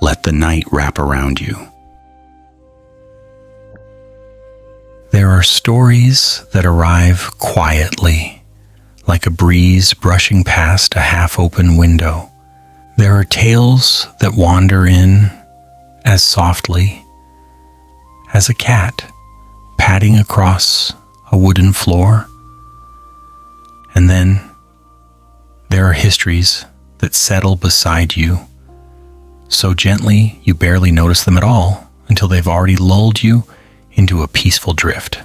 let the night wrap around you. There are stories that arrive quietly, like a breeze brushing past a half-open window. There are tales that wander in as softly as a cat padding across a wooden floor. And then there are histories that settle beside you so gently you barely notice them at all until they've already lulled you into a peaceful drift.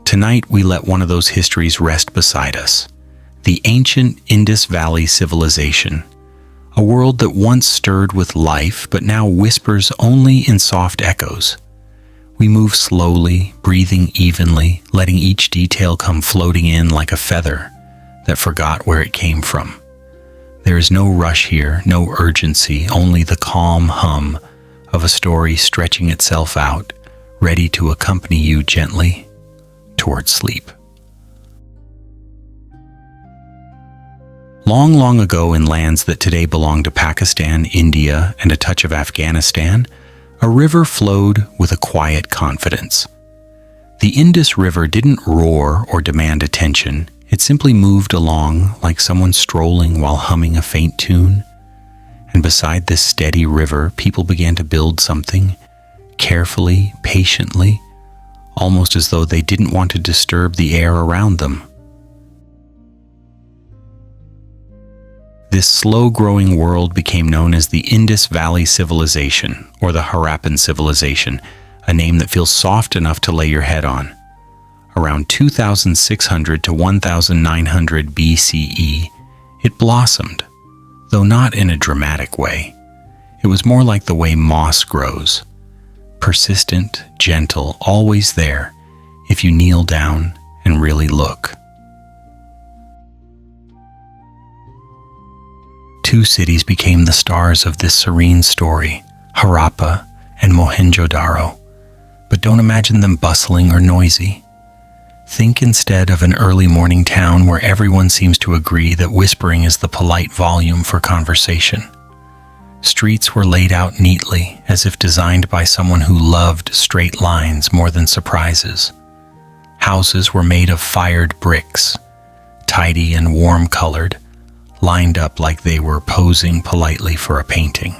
Tonight we let one of those histories rest beside us. The ancient Indus Valley Civilization, a world that once stirred with life but now whispers only in soft echoes. We move slowly, breathing evenly, letting each detail come floating in like a feather that forgot where it came from. There is no rush here, no urgency, only the calm hum of a story stretching itself out, ready to accompany you gently toward sleep. Long, long ago, in lands that today belong to Pakistan, India, and a touch of Afghanistan, a river flowed with a quiet confidence. The Indus River didn't roar or demand attention. It simply moved along like someone strolling while humming a faint tune. And beside this steady river, people began to build something, carefully, patiently, almost as though they didn't want to disturb the air around them. This slow-growing world became known as the Indus Valley Civilization, or the Harappan civilization, a name that feels soft enough to lay your head on. Around 2600 to 1900 BCE, it blossomed, though not in a dramatic way. It was more like the way moss grows, persistent, gentle, always there if you kneel down and really look. Two cities became the stars of this serene story, Harappa and Mohenjo-daro. But don't imagine them bustling or noisy. Think instead of an early morning town where everyone seems to agree that whispering is the polite volume for conversation. Streets were laid out neatly, as if designed by someone who loved straight lines more than surprises. Houses were made of fired bricks, tidy and warm-colored, lined up like they were posing politely for a painting.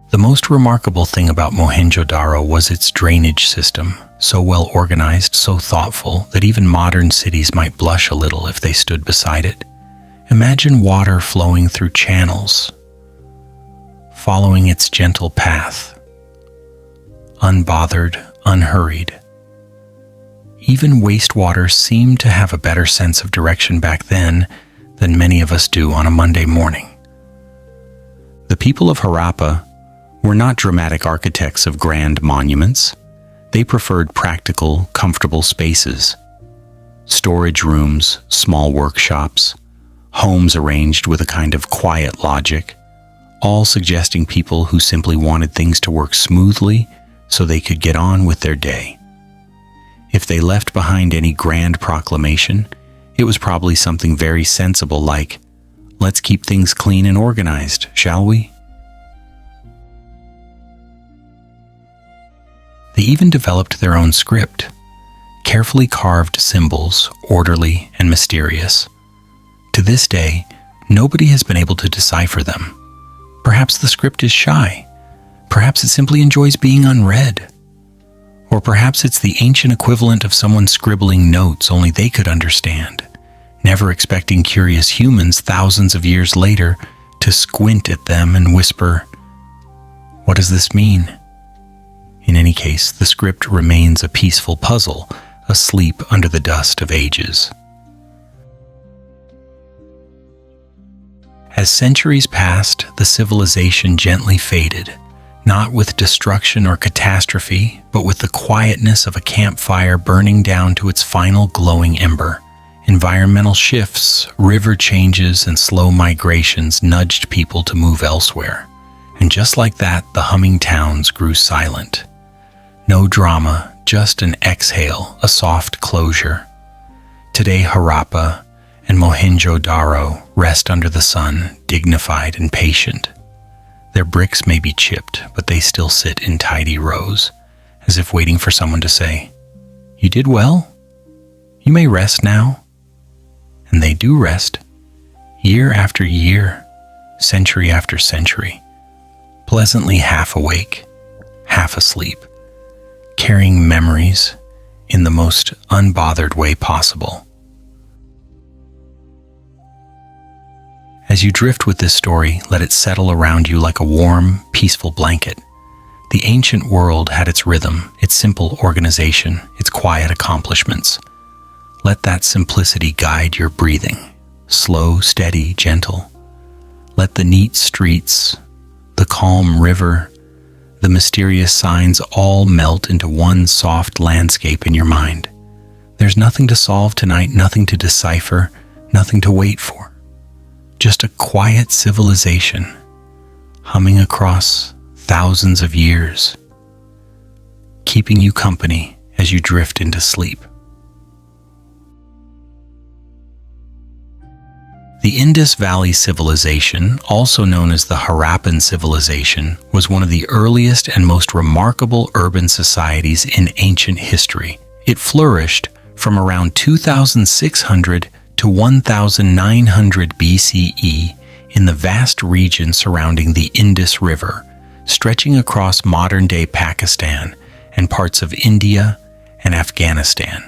The most remarkable thing about Mohenjo-daro was its drainage system, so well organized, so thoughtful, that even modern cities might blush a little if they stood beside it. Imagine water flowing through channels, following its gentle path, unbothered, unhurried. Even wastewater seemed to have a better sense of direction back then than many of us do on a Monday morning. The people of Harappa were not dramatic architects of grand monuments. They preferred practical, comfortable spaces. Storage rooms, small workshops, homes arranged with a kind of quiet logic, all suggesting people who simply wanted things to work smoothly so they could get on with their day. If they left behind any grand proclamation, it was probably something very sensible like, "Let's keep things clean and organized, shall we?" They even developed their own script, carefully carved symbols, orderly and mysterious. To this day, nobody has been able to decipher them. Perhaps the script is shy. Perhaps it simply enjoys being unread. Or perhaps it's the ancient equivalent of someone scribbling notes only they could understand, never expecting curious humans thousands of years later to squint at them and whisper, "What does this mean?" In any case, the script remains a peaceful puzzle, asleep under the dust of ages. As centuries passed, the civilization gently faded, not with destruction or catastrophe, but with the quietness of a campfire burning down to its final glowing ember. Environmental shifts, river changes, and slow migrations nudged people to move elsewhere. And just like that, the humming towns grew silent. No drama, just an exhale, a soft closure. Today, Harappa, and Mohenjo-daro rest under the sun, dignified and patient. Their bricks may be chipped, but they still sit in tidy rows, as if waiting for someone to say, "You did well? You may rest now." And they do rest, year after year, century after century, pleasantly half awake, half asleep, carrying memories in the most unbothered way possible. As you drift with this story, let it settle around you like a warm, peaceful blanket. The ancient world had its rhythm, its simple organization, its quiet accomplishments. Let that simplicity guide your breathing, slow, steady, gentle. Let the neat streets, the calm river, the mysterious signs all melt into one soft landscape in your mind. There's nothing to solve tonight, nothing to decipher, nothing to wait for. Just a quiet civilization, humming across thousands of years, keeping you company as you drift into sleep. The Indus Valley Civilization, also known as the Harappan civilization, was one of the earliest and most remarkable urban societies in ancient history. It flourished from around 2600 to 1900 BCE in the vast region surrounding the Indus River, stretching across modern-day Pakistan and parts of India and Afghanistan.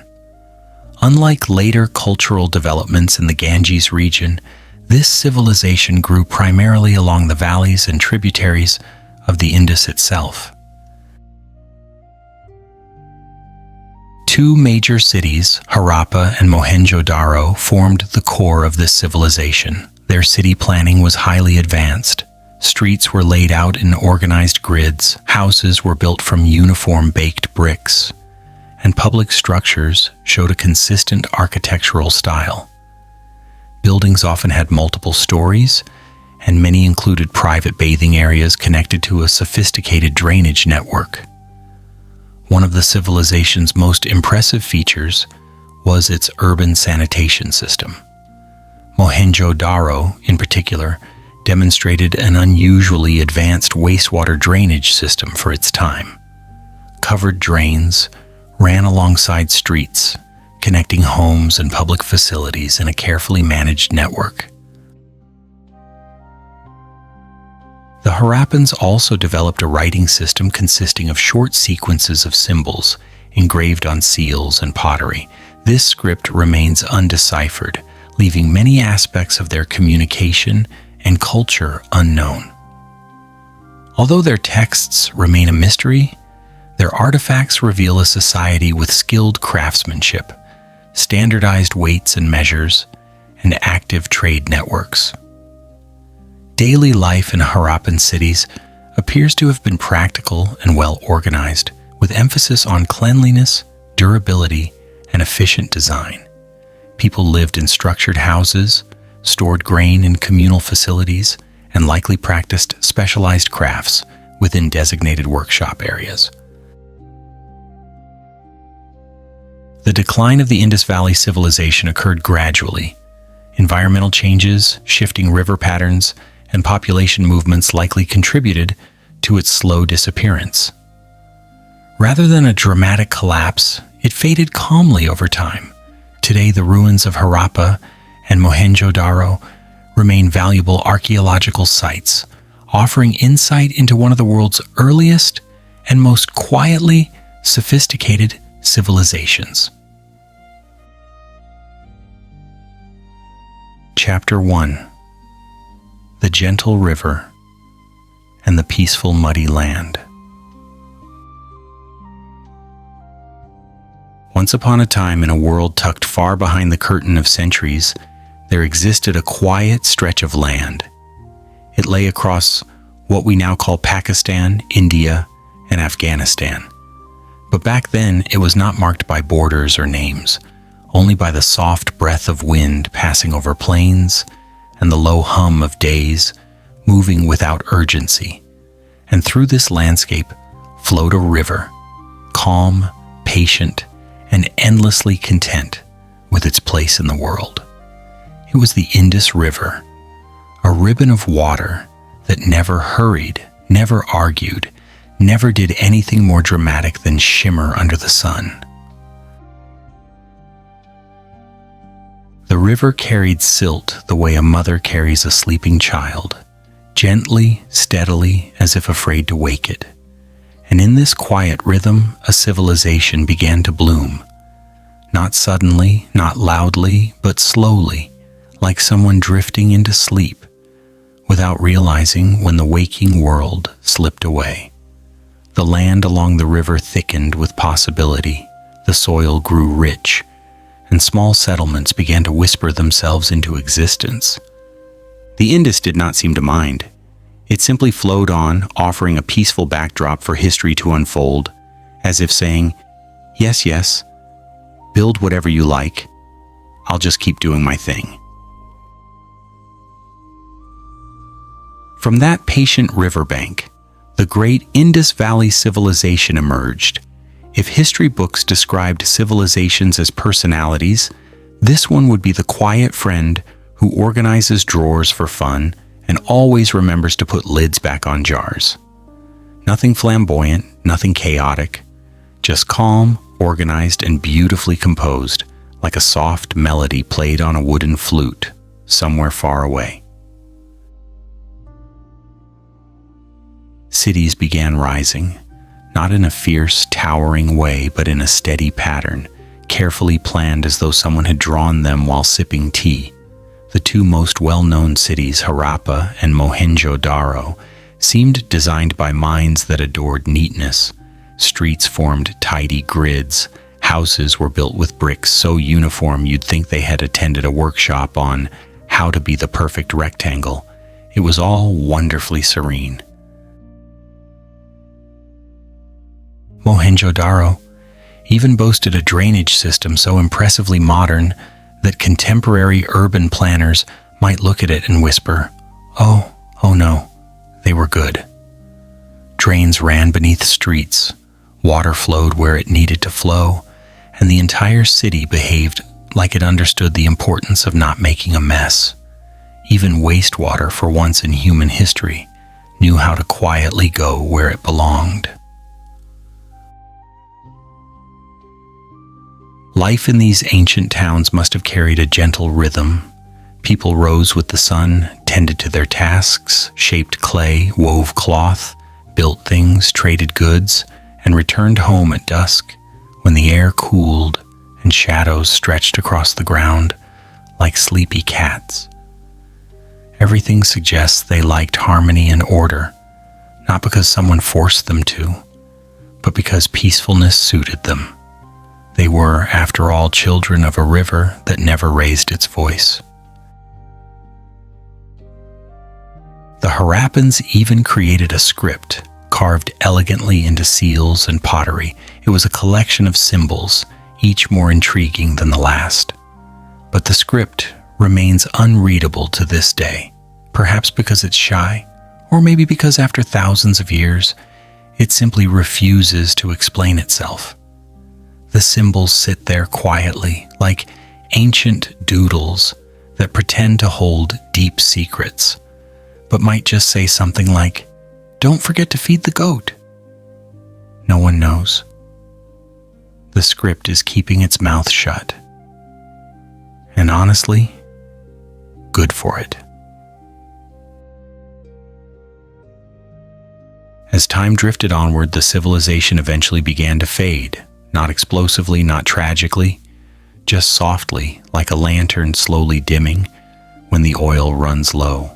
Unlike later cultural developments in the Ganges region, this civilization grew primarily along the valleys and tributaries of the Indus itself. Two major cities, Harappa and Mohenjo-daro, formed the core of this civilization. Their city planning was highly advanced. Streets were laid out in organized grids, houses were built from uniform baked bricks, and public structures showed a consistent architectural style. Buildings often had multiple stories, and many included private bathing areas connected to a sophisticated drainage network. One of the civilization's most impressive features was its urban sanitation system. Mohenjo-daro, in particular, demonstrated an unusually advanced wastewater drainage system for its time. Covered drains ran alongside streets, connecting homes and public facilities in a carefully managed network. The Harappans also developed a writing system consisting of short sequences of symbols engraved on seals and pottery. This script remains undeciphered, leaving many aspects of their communication and culture unknown. Although their texts remain a mystery, their artifacts reveal a society with skilled craftsmanship, standardized weights and measures, and active trade networks. Daily life in Harappan cities appears to have been practical and well organized, with emphasis on cleanliness, durability, and efficient design. People lived in structured houses, stored grain in communal facilities, and likely practiced specialized crafts within designated workshop areas. The decline of the Indus Valley Civilization occurred gradually. Environmental changes, shifting river patterns, and population movements likely contributed to its slow disappearance. Rather than a dramatic collapse, it faded calmly over time. Today, the ruins of Harappa and Mohenjo-daro remain valuable archaeological sites, offering insight into one of the world's earliest and most quietly sophisticated civilizations. Chapter 1: The Gentle River and the Peaceful Muddy Land. Once upon a time, in a world tucked far behind the curtain of centuries, there existed a quiet stretch of land. It lay across what we now call Pakistan, India, and Afghanistan. But back then, it was not marked by borders or names, only by the soft breath of wind passing over plains and the low hum of days moving without urgency. And through this landscape flowed a river, calm, patient, and endlessly content with its place in the world. It was the Indus River, a ribbon of water that never hurried, never argued, never did anything more dramatic than shimmer under the sun. The river carried silt the way a mother carries a sleeping child, gently, steadily, as if afraid to wake it. And in this quiet rhythm, a civilization began to bloom. Not suddenly, not loudly, but slowly, like someone drifting into sleep, without realizing when the waking world slipped away. The land along the river thickened with possibility, the soil grew rich, and small settlements began to whisper themselves into existence. The Indus did not seem to mind. It simply flowed on, offering a peaceful backdrop for history to unfold, as if saying, "Yes, yes, build whatever you like. I'll just keep doing my thing." From that patient riverbank, the great Indus Valley Civilization emerged. If history books described civilizations as personalities, this one would be the quiet friend who organizes drawers for fun and always remembers to put lids back on jars. Nothing flamboyant, nothing chaotic, just calm, organized, and beautifully composed, like a soft melody played on a wooden flute somewhere far away. Cities began rising, not in a fierce, towering way, but in a steady pattern, carefully planned as though someone had drawn them while sipping tea. The two most well-known cities, Harappa and Mohenjo-daro, seemed designed by minds that adored neatness. Streets formed tidy grids. Houses were built with bricks so uniform you'd think they had attended a workshop on how to be the perfect rectangle. It was all wonderfully serene. Mohenjo-daro even boasted a drainage system so impressively modern that contemporary urban planners might look at it and whisper, oh no, they were good. Drains ran beneath streets, water flowed where it needed to flow, and the entire city behaved like it understood the importance of not making a mess. Even wastewater, for once in human history, knew how to quietly go where it belonged. Life in these ancient towns must have carried a gentle rhythm. People rose with the sun, tended to their tasks, shaped clay, wove cloth, built things, traded goods, and returned home at dusk when the air cooled and shadows stretched across the ground like sleepy cats. Everything suggests they liked harmony and order, not because someone forced them to, but because peacefulness suited them. They were, after all, children of a river that never raised its voice. The Harappans even created a script, carved elegantly into seals and pottery. It was a collection of symbols, each more intriguing than the last. But the script remains unreadable to this day, perhaps because it's shy, or maybe because after thousands of years, it simply refuses to explain itself. The symbols sit there quietly, like ancient doodles that pretend to hold deep secrets, but might just say something like, "Don't forget to feed the goat." No one knows. The script is keeping its mouth shut. And honestly, good for it. As time drifted onward, the civilization eventually began to fade. Not explosively, not tragically, just softly, like a lantern slowly dimming when the oil runs low.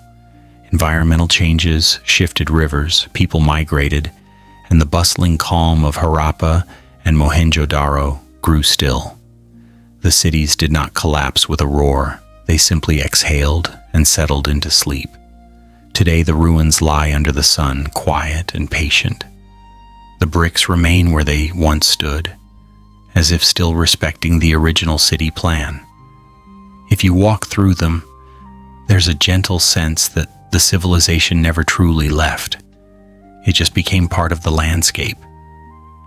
Environmental changes shifted rivers, people migrated, and the bustling calm of Harappa and Mohenjo-daro grew still. The cities did not collapse with a roar, they simply exhaled and settled into sleep. Today the ruins lie under the sun, quiet and patient. The bricks remain where they once stood, as if still respecting the original city plan. If you walk through them, there's a gentle sense that the civilization never truly left. It just became part of the landscape,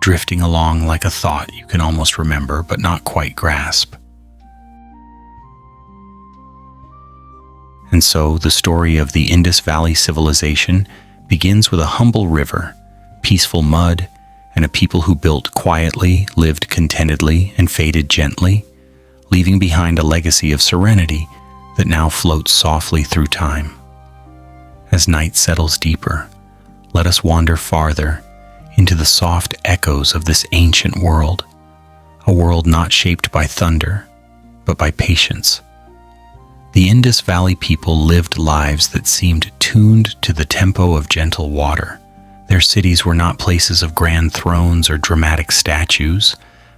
drifting along like a thought you can almost remember but not quite grasp. And so the story of the Indus Valley Civilization begins with a humble river, peaceful mud, and a people who built quietly, lived contentedly, and faded gently, leaving behind a legacy of serenity that now floats softly through time. As night settles deeper, let us wander farther into the soft echoes of this ancient world, a world not shaped by thunder, but by patience. The Indus Valley people lived lives that seemed tuned to the tempo of gentle water. Their cities were not places of grand thrones or dramatic statues,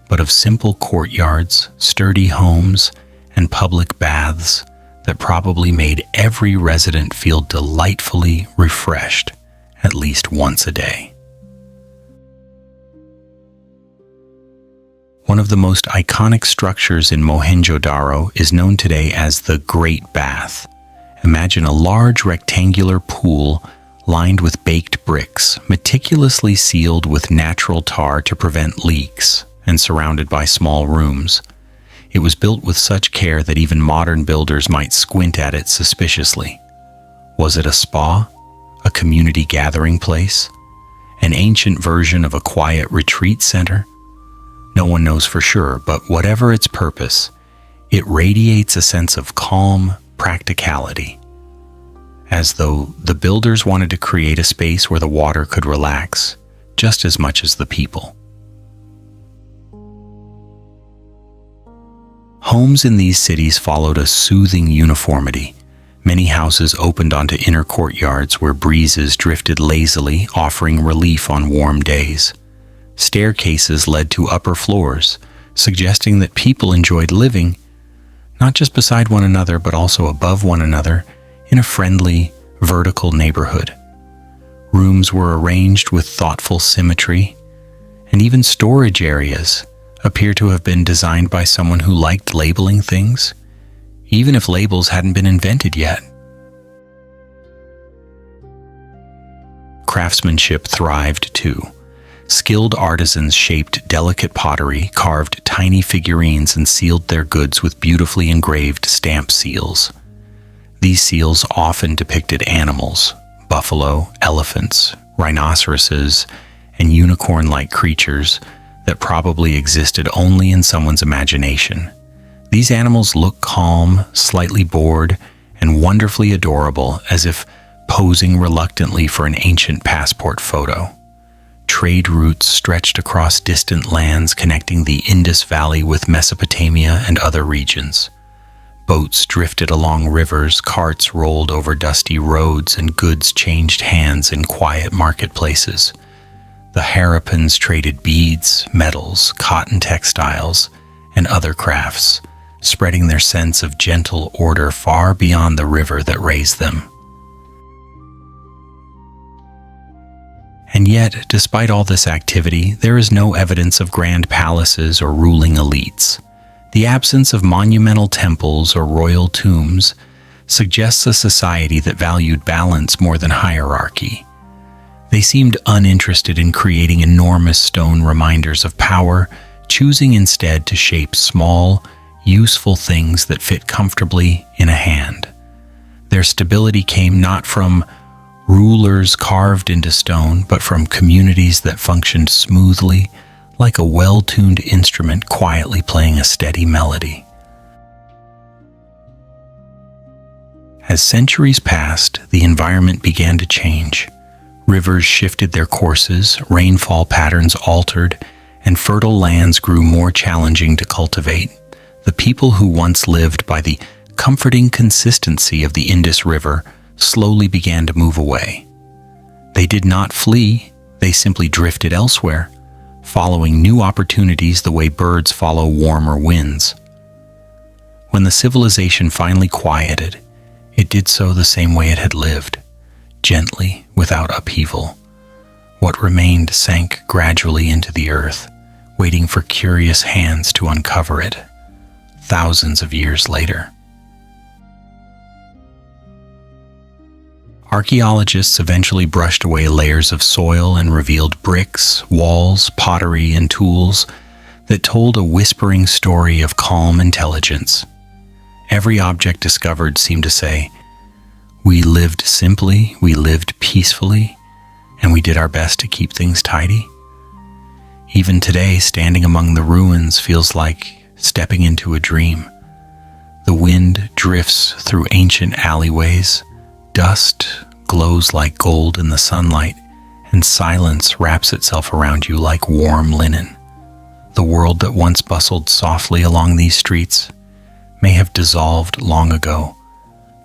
but of simple courtyards, sturdy homes, and public baths that probably made every resident feel delightfully refreshed at least once a day. One of the most iconic structures in Mohenjo-daro is known today as the Great Bath. Imagine a large rectangular pool lined with baked bricks, meticulously sealed with natural tar to prevent leaks, and surrounded by small rooms. It was built with such care that even modern builders might squint at it suspiciously. Was it a spa? A community gathering place? An ancient version of a quiet retreat center? No one knows for sure, but whatever its purpose, it radiates a sense of calm practicality, as though the builders wanted to create a space where the water could relax just as much as the people. Homes in these cities followed a soothing uniformity. Many houses opened onto inner courtyards where breezes drifted lazily, offering relief on warm days. Staircases led to upper floors, suggesting that people enjoyed living not just beside one another, but also above one another in a friendly, vertical neighborhood. Rooms were arranged with thoughtful symmetry, and even storage areas appear to have been designed by someone who liked labeling things, even if labels hadn't been invented yet. Craftsmanship thrived too. Skilled artisans shaped delicate pottery, carved tiny figurines, and sealed their goods with beautifully engraved stamp seals. These seals often depicted animals: buffalo, elephants, rhinoceroses, and unicorn-like creatures that probably existed only in someone's imagination. These animals look calm, slightly bored, and wonderfully adorable, as if posing reluctantly for an ancient passport photo. Trade routes stretched across distant lands connecting the Indus Valley with Mesopotamia and other regions. Boats drifted along rivers, carts rolled over dusty roads, and goods changed hands in quiet marketplaces. The Harappans traded beads, metals, cotton textiles, and other crafts, spreading their sense of gentle order far beyond the river that raised them. And yet, despite all this activity, there is no evidence of grand palaces or ruling elites. The absence of monumental temples or royal tombs suggests a society that valued balance more than hierarchy. They seemed uninterested in creating enormous stone reminders of power, choosing instead to shape small, useful things that fit comfortably in a hand. Their stability came not from rulers carved into stone, but from communities that functioned smoothly, like a well-tuned instrument quietly playing a steady melody. As centuries passed, the environment began to change. Rivers shifted their courses, rainfall patterns altered, and fertile lands grew more challenging to cultivate. The people who once lived by the comforting consistency of the Indus River slowly began to move away. They did not flee, they simply drifted elsewhere, following new opportunities the way birds follow warmer winds. When the civilization finally quieted, it did so the same way it had lived, gently, without upheaval. What remained sank gradually into the earth, waiting for curious hands to uncover it, thousands of years later. Archaeologists eventually brushed away layers of soil and revealed bricks, walls, pottery, and tools that told a whispering story of calm intelligence. Every object discovered seemed to say, We lived simply, we lived peacefully, and we did our best to keep things tidy. Even today, standing among the ruins feels like stepping into a dream. The wind drifts through ancient alleyways, dust glows like gold in the sunlight, and silence wraps itself around you like warm linen. The world that once bustled softly along these streets may have dissolved long ago,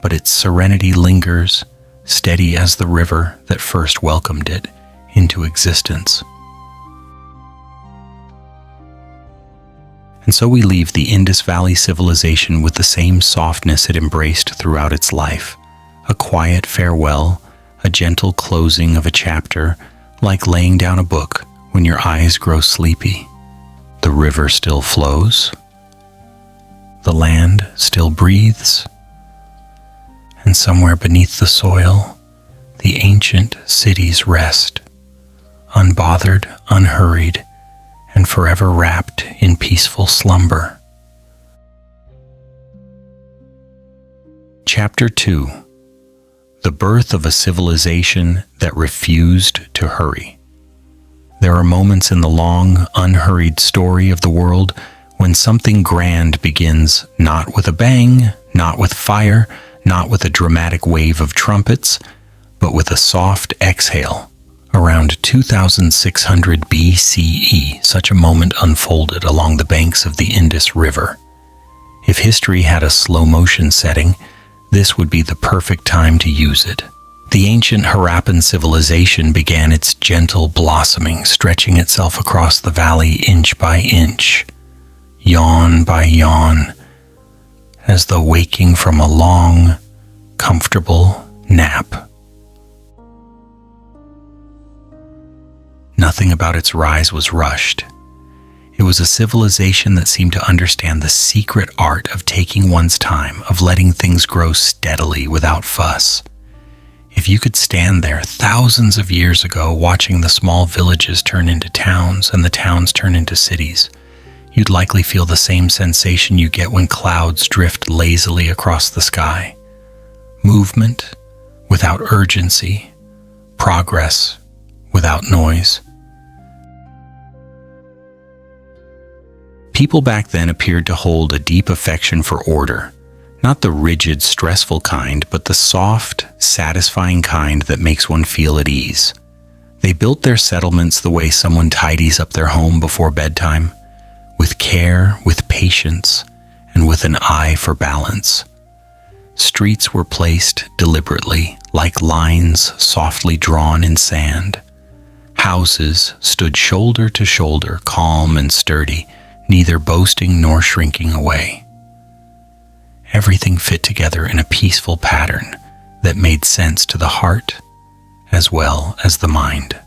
but its serenity lingers, steady as the river that first welcomed it into existence. And so we leave the Indus Valley Civilization with the same softness it embraced throughout its life, a quiet farewell, a gentle closing of a chapter, like laying down a book when your eyes grow sleepy. The river still flows, the land still breathes, and somewhere beneath the soil, the ancient cities rest, unbothered, unhurried, and forever wrapped in peaceful slumber. Chapter 2: The Birth of a Civilization that Refused to Hurry. There are moments in the long, unhurried story of the world when something grand begins, not with a bang, not with fire, not with a dramatic wave of trumpets, but with a soft exhale. Around 2600 BCE, such a moment unfolded along the banks of the Indus River. If history had a slow-motion setting, this would be the perfect time to use it. The ancient Harappan civilization began its gentle blossoming, stretching itself across the valley inch by inch, yawn by yawn, as though waking from a long, comfortable nap. Nothing about its rise was rushed. It was a civilization that seemed to understand the secret art of taking one's time, of letting things grow steadily without fuss. If you could stand there thousands of years ago watching the small villages turn into towns and the towns turn into cities, you'd likely feel the same sensation you get when clouds drift lazily across the sky. Movement without urgency, progress without noise. People back then appeared to hold a deep affection for order, not the rigid, stressful kind, but the soft, satisfying kind that makes one feel at ease. They built their settlements the way someone tidies up their home before bedtime, with care, with patience, and with an eye for balance. Streets were placed deliberately, like lines softly drawn in sand. Houses stood shoulder to shoulder, calm and sturdy, neither boasting nor shrinking away. Everything fit together in a peaceful pattern that made sense to the heart as well as the mind.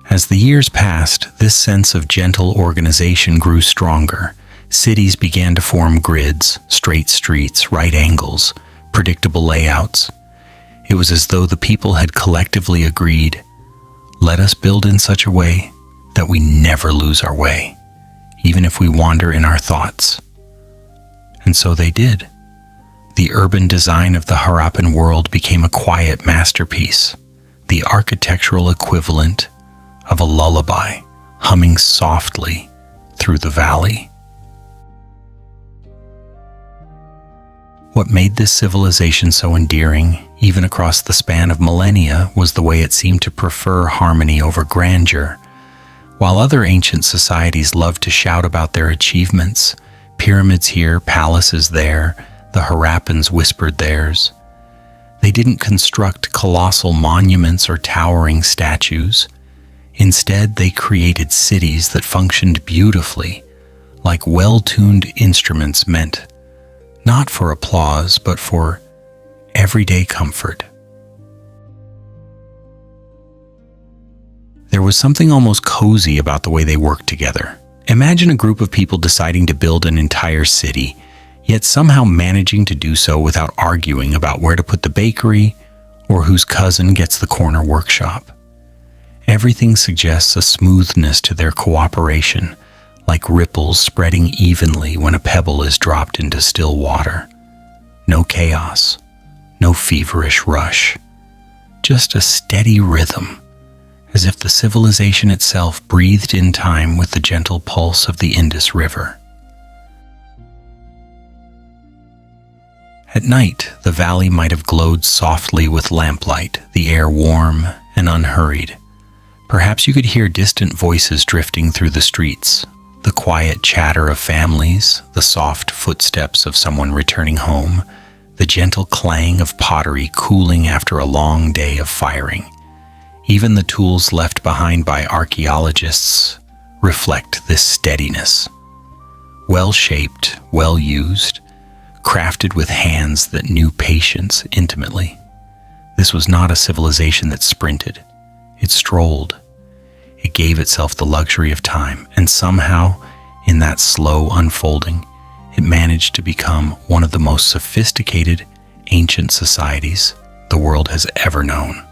As the years passed, this sense of gentle organization grew stronger. Cities began to form grids, straight streets, right angles, predictable layouts. It was as though the people had collectively agreed, let us build in such a way that we never lose our way, even if we wander in our thoughts. And so they did. The urban design of the Harappan world became a quiet masterpiece, the architectural equivalent of a lullaby humming softly through the valley. What made this civilization so endearing, even across the span of millennia, was the way it seemed to prefer harmony over grandeur. While other ancient societies loved to shout about their achievements, pyramids here, palaces there, the Harappans whispered theirs. They didn't construct colossal monuments or towering statues. Instead, they created cities that functioned beautifully, like well-tuned instruments meant not for applause, but for everyday comfort. There was something almost cozy about the way they worked together. Imagine a group of people deciding to build an entire city, yet somehow managing to do so without arguing about where to put the bakery or whose cousin gets the corner workshop. Everything suggests a smoothness to their cooperation, like ripples spreading evenly when a pebble is dropped into still water. No chaos, no feverish rush, just a steady rhythm, as if the civilization itself breathed in time with the gentle pulse of the Indus River. At night, the valley might have glowed softly with lamplight, the air warm and unhurried. Perhaps you could hear distant voices drifting through the streets, the quiet chatter of families, the soft footsteps of someone returning home, the gentle clang of pottery cooling after a long day of firing. Even the tools left behind by archaeologists reflect this steadiness. Well-shaped, well-used, crafted with hands that knew patience intimately. This was not a civilization that sprinted. It strolled. It gave itself the luxury of time, and somehow, in that slow unfolding, it managed to become one of the most sophisticated, ancient societies the world has ever known.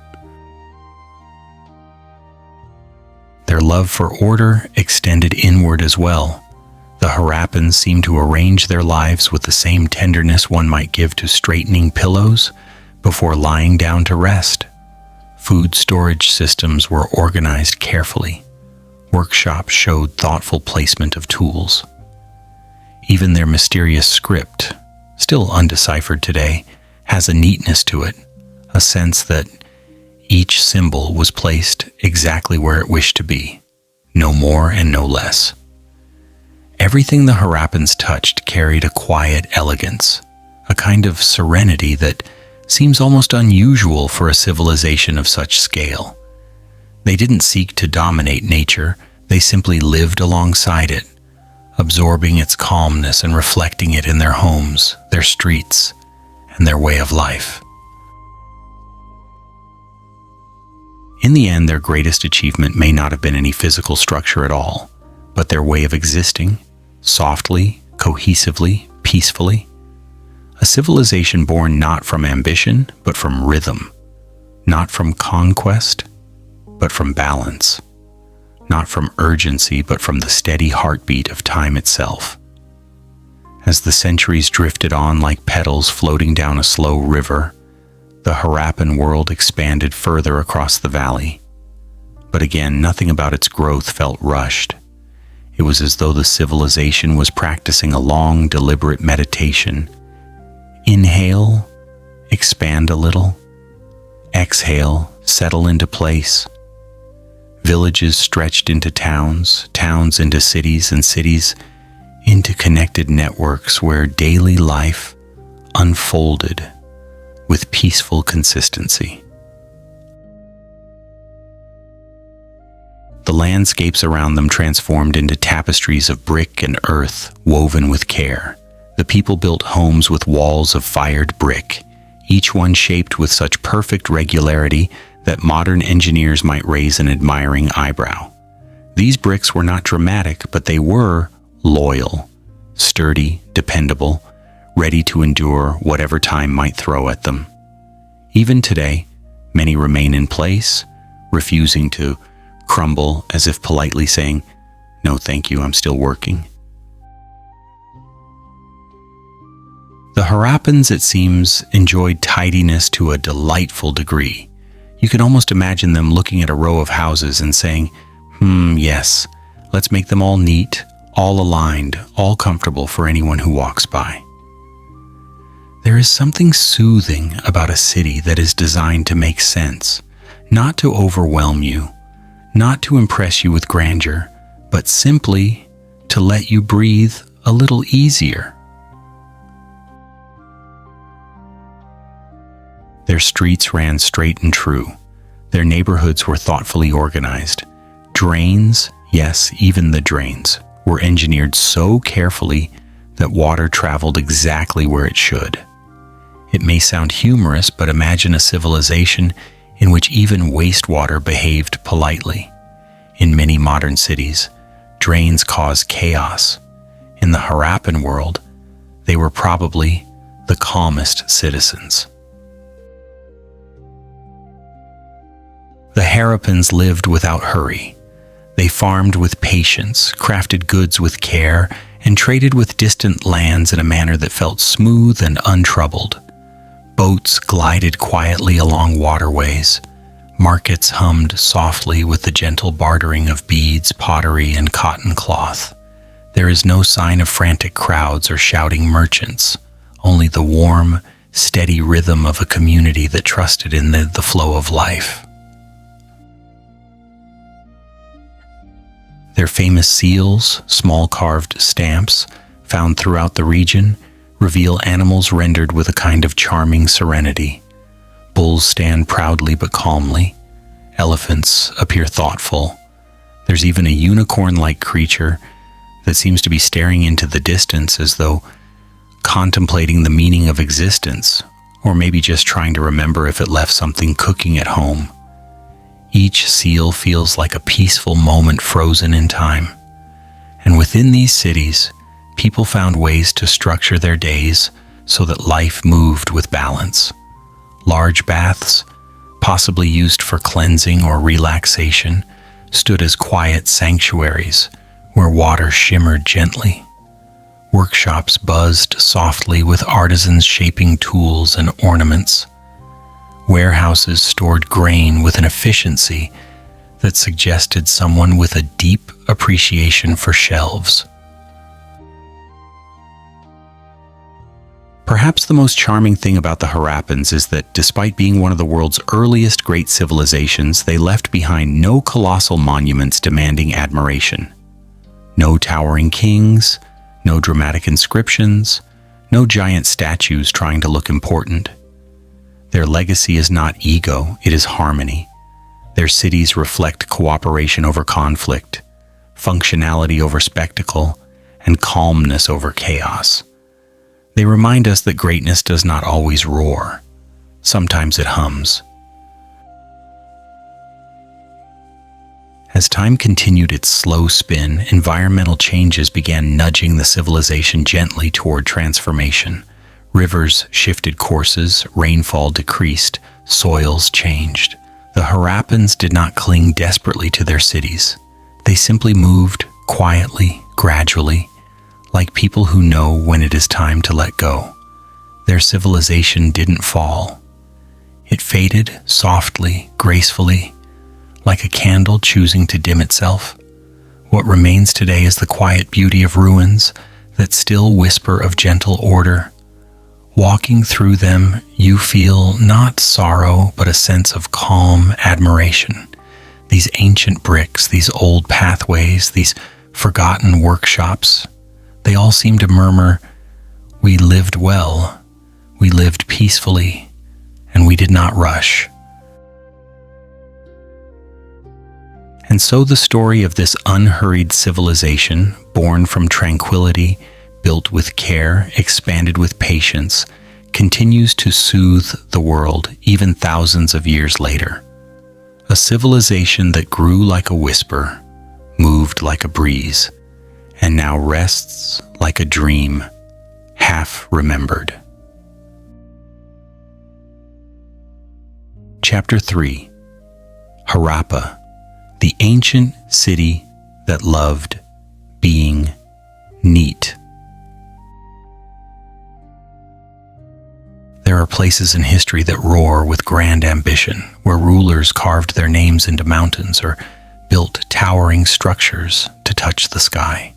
Their love for order extended inward as well. The Harappans seemed to arrange their lives with the same tenderness one might give to straightening pillows before lying down to rest. Food storage systems were organized carefully. Workshops showed thoughtful placement of tools. Even their mysterious script, still undeciphered today, has a neatness to it, a sense that each symbol was placed exactly where it wished to be, no more and no less. Everything the Harappans touched carried a quiet elegance, a kind of serenity that seems almost unusual for a civilization of such scale. They didn't seek to dominate nature, they simply lived alongside it, absorbing its calmness and reflecting it in their homes, their streets, and their way of life. In the end, their greatest achievement may not have been any physical structure at all, but their way of existing, softly, cohesively, peacefully. A civilization born not from ambition, but from rhythm. Not from conquest, but from balance. Not from urgency, but from the steady heartbeat of time itself. As the centuries drifted on like petals floating down a slow river, the Harappan world expanded further across the valley. But again, nothing about its growth felt rushed. It was as though the civilization was practicing a long, deliberate meditation. Inhale, expand a little. Exhale, settle into place. Villages stretched into towns, towns into cities, and cities into connected networks where daily life unfolded with peaceful consistency. The landscapes around them transformed into tapestries of brick and earth woven with care. The people built homes with walls of fired brick, each one shaped with such perfect regularity that modern engineers might raise an admiring eyebrow. These bricks were not dramatic, but they were loyal, sturdy, dependable, ready to endure whatever time might throw at them. Even today, many remain in place, refusing to crumble, as if politely saying, "No, thank you, I'm still working." The Harappans, it seems, enjoyed tidiness to a delightful degree. You can almost imagine them looking at a row of houses and saying, yes, let's make them all neat, all aligned, all comfortable for anyone who walks by. There is something soothing about a city that is designed to make sense, not to overwhelm you, not to impress you with grandeur, but simply to let you breathe a little easier. Their streets ran straight and true. Their neighborhoods were thoughtfully organized. Drains, yes, even the drains, were engineered so carefully that water traveled exactly where it should. It may sound humorous, but imagine a civilization in which even wastewater behaved politely. In many modern cities, drains cause chaos. In the Harappan world, they were probably the calmest citizens. The Harappans lived without hurry. They farmed with patience, crafted goods with care, and traded with distant lands in a manner that felt smooth and untroubled. Boats glided quietly along waterways. Markets hummed softly with the gentle bartering of beads, pottery, and cotton cloth. There is no sign of frantic crowds or shouting merchants, only the warm, steady rhythm of a community that trusted in the flow of life. Their famous seals, small carved stamps, found throughout the region, reveal animals rendered with a kind of charming serenity. Bulls stand proudly but calmly. Elephants appear thoughtful. There's even a unicorn-like creature that seems to be staring into the distance as though contemplating the meaning of existence, or maybe just trying to remember if it left something cooking at home. Each seal feels like a peaceful moment frozen in time. And within these cities, people found ways to structure their days so that life moved with balance. Large baths, possibly used for cleansing or relaxation, stood as quiet sanctuaries where water shimmered gently. Workshops buzzed softly with artisans shaping tools and ornaments. Warehouses stored grain with an efficiency that suggested someone with a deep appreciation for shelves. Perhaps the most charming thing about the Harappans is that despite being one of the world's earliest great civilizations, they left behind no colossal monuments demanding admiration. No towering kings, no dramatic inscriptions, no giant statues trying to look important. Their legacy is not ego, it is harmony. Their cities reflect cooperation over conflict, functionality over spectacle, and calmness over chaos. They remind us that greatness does not always roar. Sometimes it hums. As time continued its slow spin, environmental changes began nudging the civilization gently toward transformation. Rivers shifted courses, rainfall decreased, soils changed. The Harappans did not cling desperately to their cities. They simply moved quietly, gradually, like people who know when it is time to let go. Their civilization didn't fall. It faded softly, gracefully, like a candle choosing to dim itself. What remains today is the quiet beauty of ruins that still whisper of gentle order. Walking through them, you feel not sorrow, but a sense of calm admiration. These ancient bricks, these old pathways, these forgotten workshops, they all seem to murmur, "We lived well, we lived peacefully, and we did not rush." And so the story of this unhurried civilization, born from tranquility, built with care, expanded with patience, continues to soothe the world even thousands of years later. A civilization that grew like a whisper, moved like a breeze, and now rests like a dream, half remembered. Chapter 3. Harappa, the ancient city that loved being neat. There are places in history that roar with grand ambition, where rulers carved their names into mountains or built towering structures to touch the sky.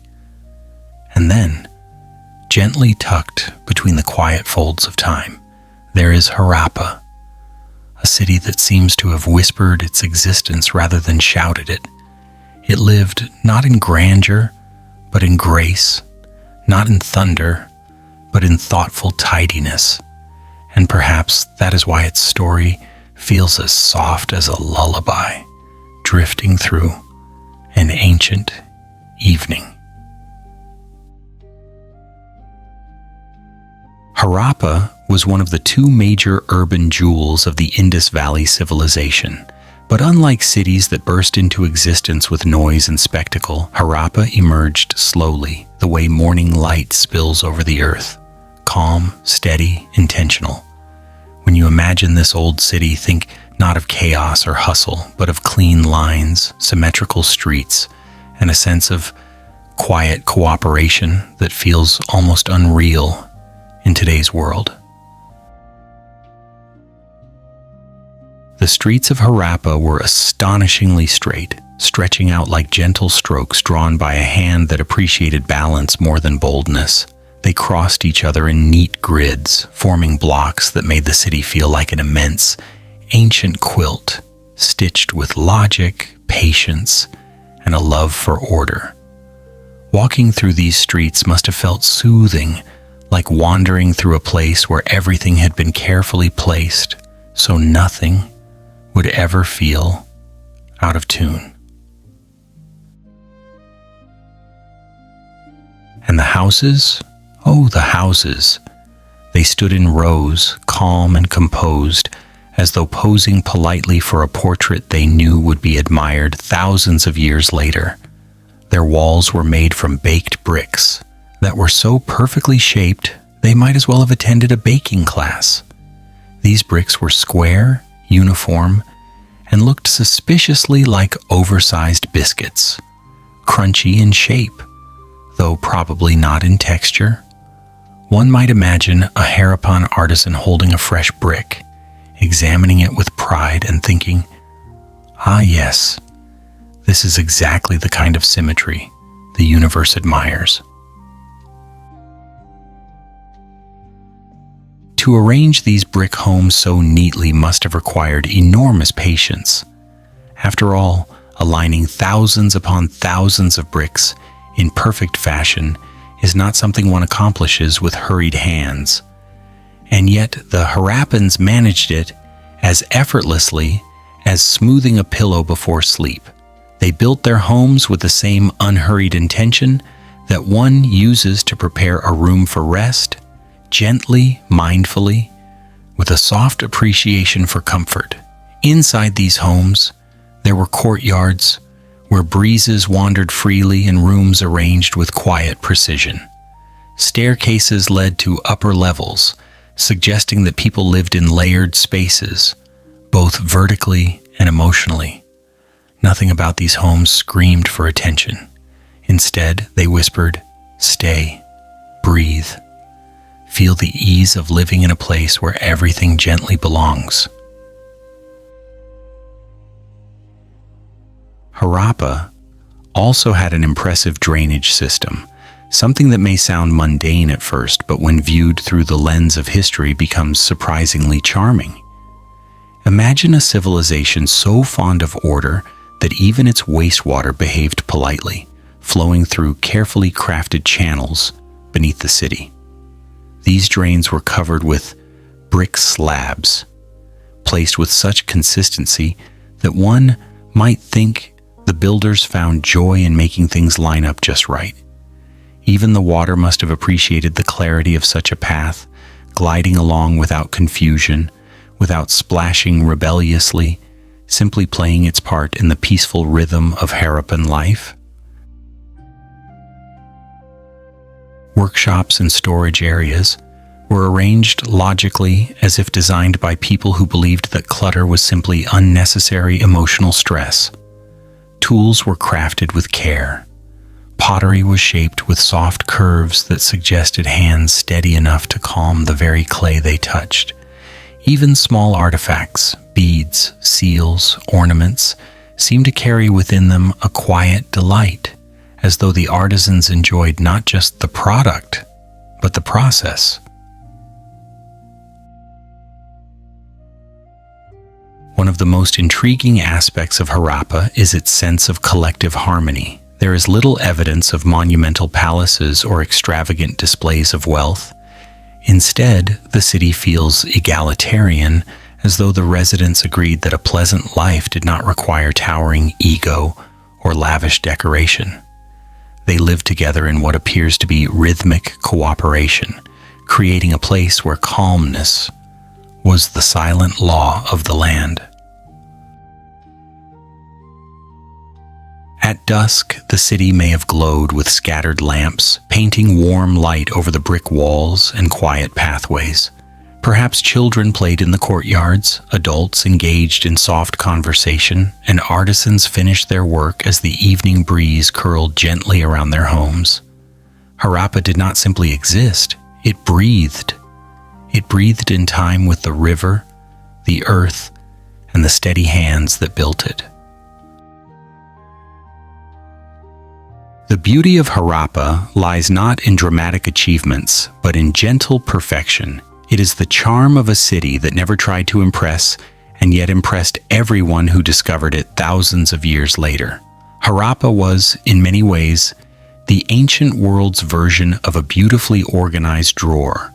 And then, gently tucked between the quiet folds of time, there is Harappa, a city that seems to have whispered its existence rather than shouted it. It lived not in grandeur, but in grace, not in thunder, but in thoughtful tidiness. And perhaps that is why its story feels as soft as a lullaby, drifting through an ancient evening. Harappa was one of the two major urban jewels of the Indus Valley Civilization. But unlike cities that burst into existence with noise and spectacle, Harappa emerged slowly, the way morning light spills over the earth. Calm, steady, intentional. When you imagine this old city, think not of chaos or hustle, but of clean lines, symmetrical streets, and a sense of quiet cooperation that feels almost unreal in today's world. The streets of Harappa were astonishingly straight, stretching out like gentle strokes drawn by a hand that appreciated balance more than boldness. They crossed each other in neat grids, forming blocks that made the city feel like an immense, ancient quilt, stitched with logic, patience, and a love for order. Walking through these streets must have felt soothing, like wandering through a place where everything had been carefully placed, so nothing would ever feel out of tune. And the houses? Oh, the houses. They stood in rows, calm and composed, as though posing politely for a portrait they knew would be admired thousands of years later. Their walls were made from baked bricks that were so perfectly shaped they might as well have attended a baking class. These bricks were square, uniform, and looked suspiciously like oversized biscuits, crunchy in shape, though probably not in texture. One might imagine a Harappan artisan holding a fresh brick, examining it with pride and thinking, "Ah yes, this is exactly the kind of symmetry the universe admires." To arrange these brick homes so neatly must have required enormous patience. After all, aligning thousands upon thousands of bricks in perfect fashion is not something one accomplishes with hurried hands. And yet the Harappans managed it as effortlessly as smoothing a pillow before sleep. They built their homes with the same unhurried intention that one uses to prepare a room for rest, gently, mindfully, with a soft appreciation for comfort. Inside these homes, there were courtyards where breezes wandered freely and rooms arranged with quiet precision. Staircases led to upper levels, suggesting that people lived in layered spaces, both vertically and emotionally. Nothing about these homes screamed for attention. Instead, they whispered, "Stay, breathe. Feel the ease of living in a place where everything gently belongs." Harappa also had an impressive drainage system, something that may sound mundane at first, but when viewed through the lens of history becomes surprisingly charming. Imagine a civilization so fond of order that even its wastewater behaved politely, flowing through carefully crafted channels beneath the city. These drains were covered with brick slabs, placed with such consistency that one might think the builders found joy in making things line up just right. Even the water must have appreciated the clarity of such a path, gliding along without confusion, without splashing rebelliously, simply playing its part in the peaceful rhythm of Harappan life. Workshops and storage areas were arranged logically, as if designed by people who believed that clutter was simply unnecessary emotional stress. Tools were crafted with care. Pottery was shaped with soft curves that suggested hands steady enough to calm the very clay they touched. Even small artifacts, beads, seals, ornaments, seemed to carry within them a quiet delight, as though the artisans enjoyed not just the product, but the process. One of the most intriguing aspects of Harappa is its sense of collective harmony. There is little evidence of monumental palaces or extravagant displays of wealth. Instead, the city feels egalitarian, as though the residents agreed that a pleasant life did not require towering ego or lavish decoration. They live together in what appears to be rhythmic cooperation, creating a place where calmness was the silent law of the land. At dusk, the city may have glowed with scattered lamps, painting warm light over the brick walls and quiet pathways. Perhaps children played in the courtyards, adults engaged in soft conversation, and artisans finished their work as the evening breeze curled gently around their homes. Harappa did not simply exist, it breathed. It breathed in time with the river, the earth, and the steady hands that built it. The beauty of Harappa lies not in dramatic achievements, but in gentle perfection. It is the charm of a city that never tried to impress, and yet impressed everyone who discovered it thousands of years later. Harappa was, in many ways, the ancient world's version of a beautifully organized drawer,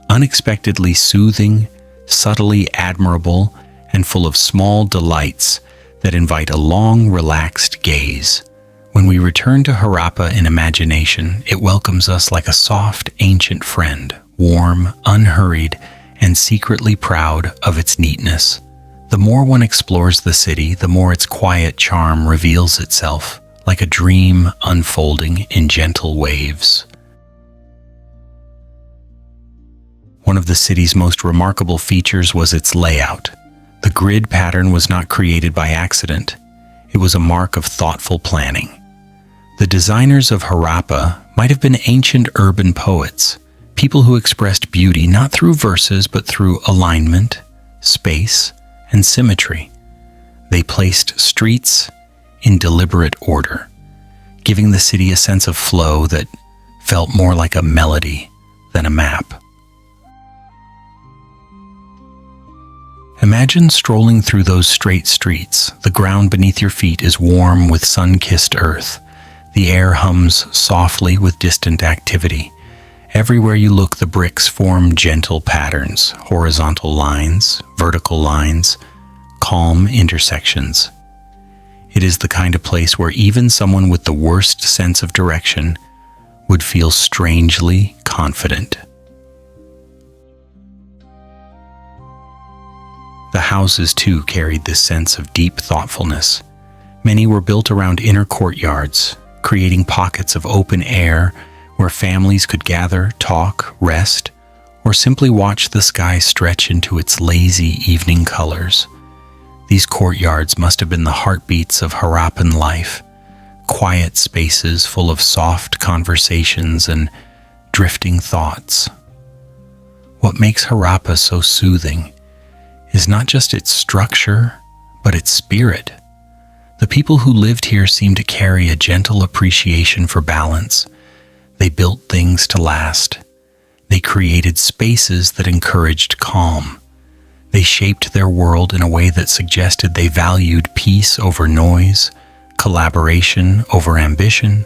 unexpectedly soothing, subtly admirable, and full of small delights that invite a long, relaxed gaze. When we return to Harappa in imagination, it welcomes us like a soft, ancient friend, warm, unhurried, and secretly proud of its neatness. The more one explores the city, the more its quiet charm reveals itself, like a dream unfolding in gentle waves. One of the city's most remarkable features was its layout. The grid pattern was not created by accident. It was a mark of thoughtful planning. The designers of Harappa might have been ancient urban poets, people who expressed beauty not through verses but through alignment, space, and symmetry. They placed streets in deliberate order, giving the city a sense of flow that felt more like a melody than a map. Imagine strolling through those straight streets. The ground beneath your feet is warm with sun-kissed earth. The air hums softly with distant activity. Everywhere you look, the bricks form gentle patterns, horizontal lines, vertical lines, calm intersections. It is the kind of place where even someone with the worst sense of direction would feel strangely confident. The houses, too, carried this sense of deep thoughtfulness. Many were built around inner courtyards, creating pockets of open air where families could gather, talk, rest, or simply watch the sky stretch into its lazy evening colors. These courtyards must have been the heartbeats of Harappan life, quiet spaces full of soft conversations and drifting thoughts. What makes Harappa so soothing is not just its structure, but its spirit. The people who lived here seemed to carry a gentle appreciation for balance. They built things to last. They created spaces that encouraged calm. They shaped their world in a way that suggested they valued peace over noise, collaboration over ambition.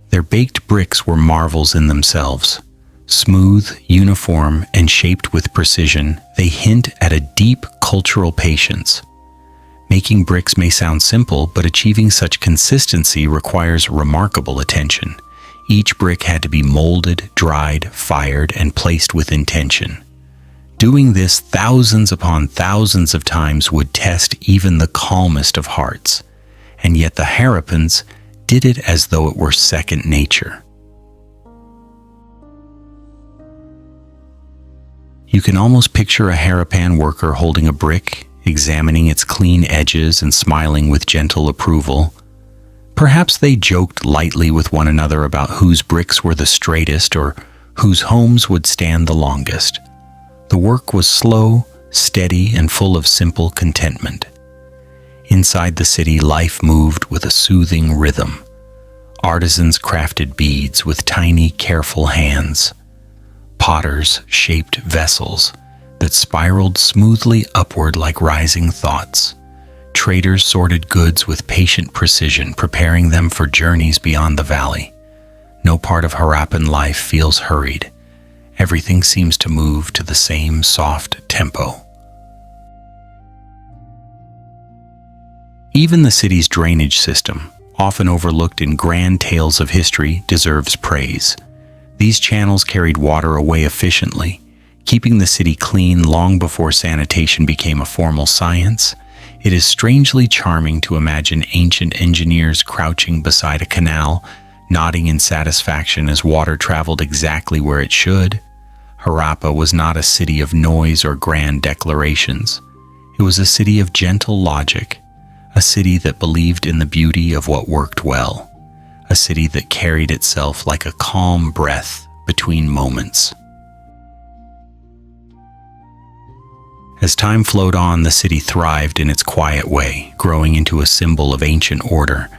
Their baked bricks were marvels in themselves. Smooth, uniform, and shaped with precision, they hint at a deep cultural patience. Making bricks may sound simple, but achieving such consistency requires remarkable attention. Each brick had to be molded, dried, fired, and placed with intention. Doing this thousands upon thousands of times would test even the calmest of hearts, and yet the Harappans did it as though it were second nature. You can almost picture a Harappan worker holding a brick, examining its clean edges and smiling with gentle approval. Perhaps they joked lightly with one another about whose bricks were the straightest or whose homes would stand the longest. The work was slow, steady, and full of simple contentment. Inside the city, life moved with a soothing rhythm. Artisans crafted beads with tiny, careful hands. Potters shaped vessels that spiraled smoothly upward like rising thoughts. Traders sorted goods with patient precision, preparing them for journeys beyond the valley. No part of Harappan life feels hurried. Everything seems to move to the same soft tempo. Even the city's drainage system, often overlooked in grand tales of history, deserves praise. These channels carried water away efficiently, keeping the city clean long before sanitation became a formal science. It is strangely charming to imagine ancient engineers crouching beside a canal, nodding in satisfaction as water traveled exactly where it should. Harappa was not a city of noise or grand declarations. It was a city of gentle logic, a city that believed in the beauty of what worked well, a city that carried itself like a calm breath between moments. As time flowed on, the city thrived in its quiet way, growing into a symbol of ancient order,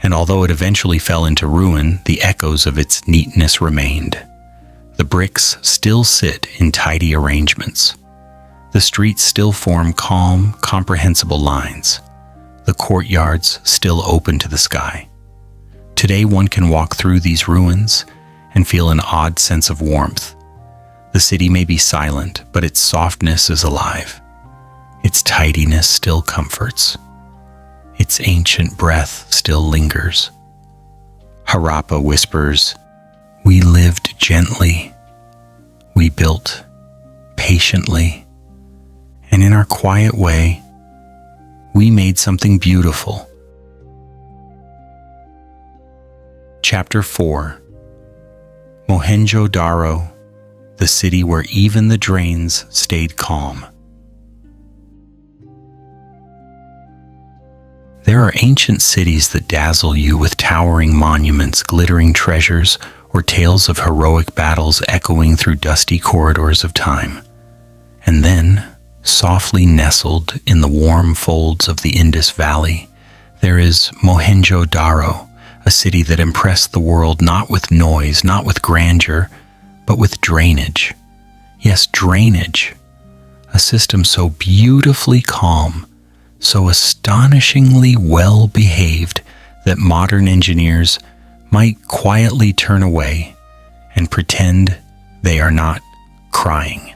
and although it eventually fell into ruin, the echoes of its neatness remained. The bricks still sit in tidy arrangements. The streets still form calm, comprehensible lines. The courtyards still open to the sky. Today one can walk through these ruins and feel an odd sense of warmth. The city may be silent, but its softness is alive. Its tidiness still comforts. Its ancient breath still lingers. Harappa whispers, "We lived gently. We built patiently. And in our quiet way, we made something beautiful." Chapter 4. Mohenjo-daro, the city where even the drains stayed calm. There are ancient cities that dazzle you with towering monuments, glittering treasures, or tales of heroic battles echoing through dusty corridors of time. And then, softly nestled in the warm folds of the Indus Valley, there is Mohenjo-daro, a city that impressed the world not with noise, not with grandeur, but with drainage. Yes, drainage. A system so beautifully calm, so astonishingly well-behaved that modern engineers might quietly turn away and pretend they are not crying.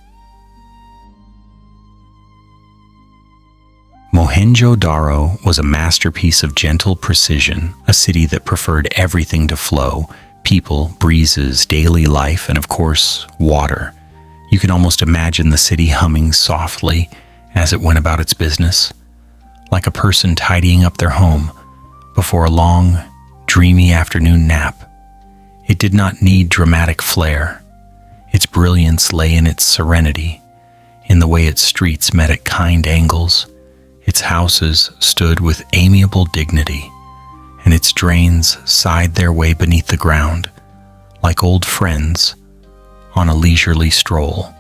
Mohenjo-daro was a masterpiece of gentle precision, a city that preferred everything to flow: people, breezes, daily life, and of course, water. You can almost imagine the city humming softly as it went about its business, like a person tidying up their home before a long, dreamy afternoon nap. It did not need dramatic flair. Its brilliance lay in its serenity, in the way its streets met at kind angles. Its houses stood with amiable dignity, and its drains sighed their way beneath the ground, like old friends on a leisurely stroll.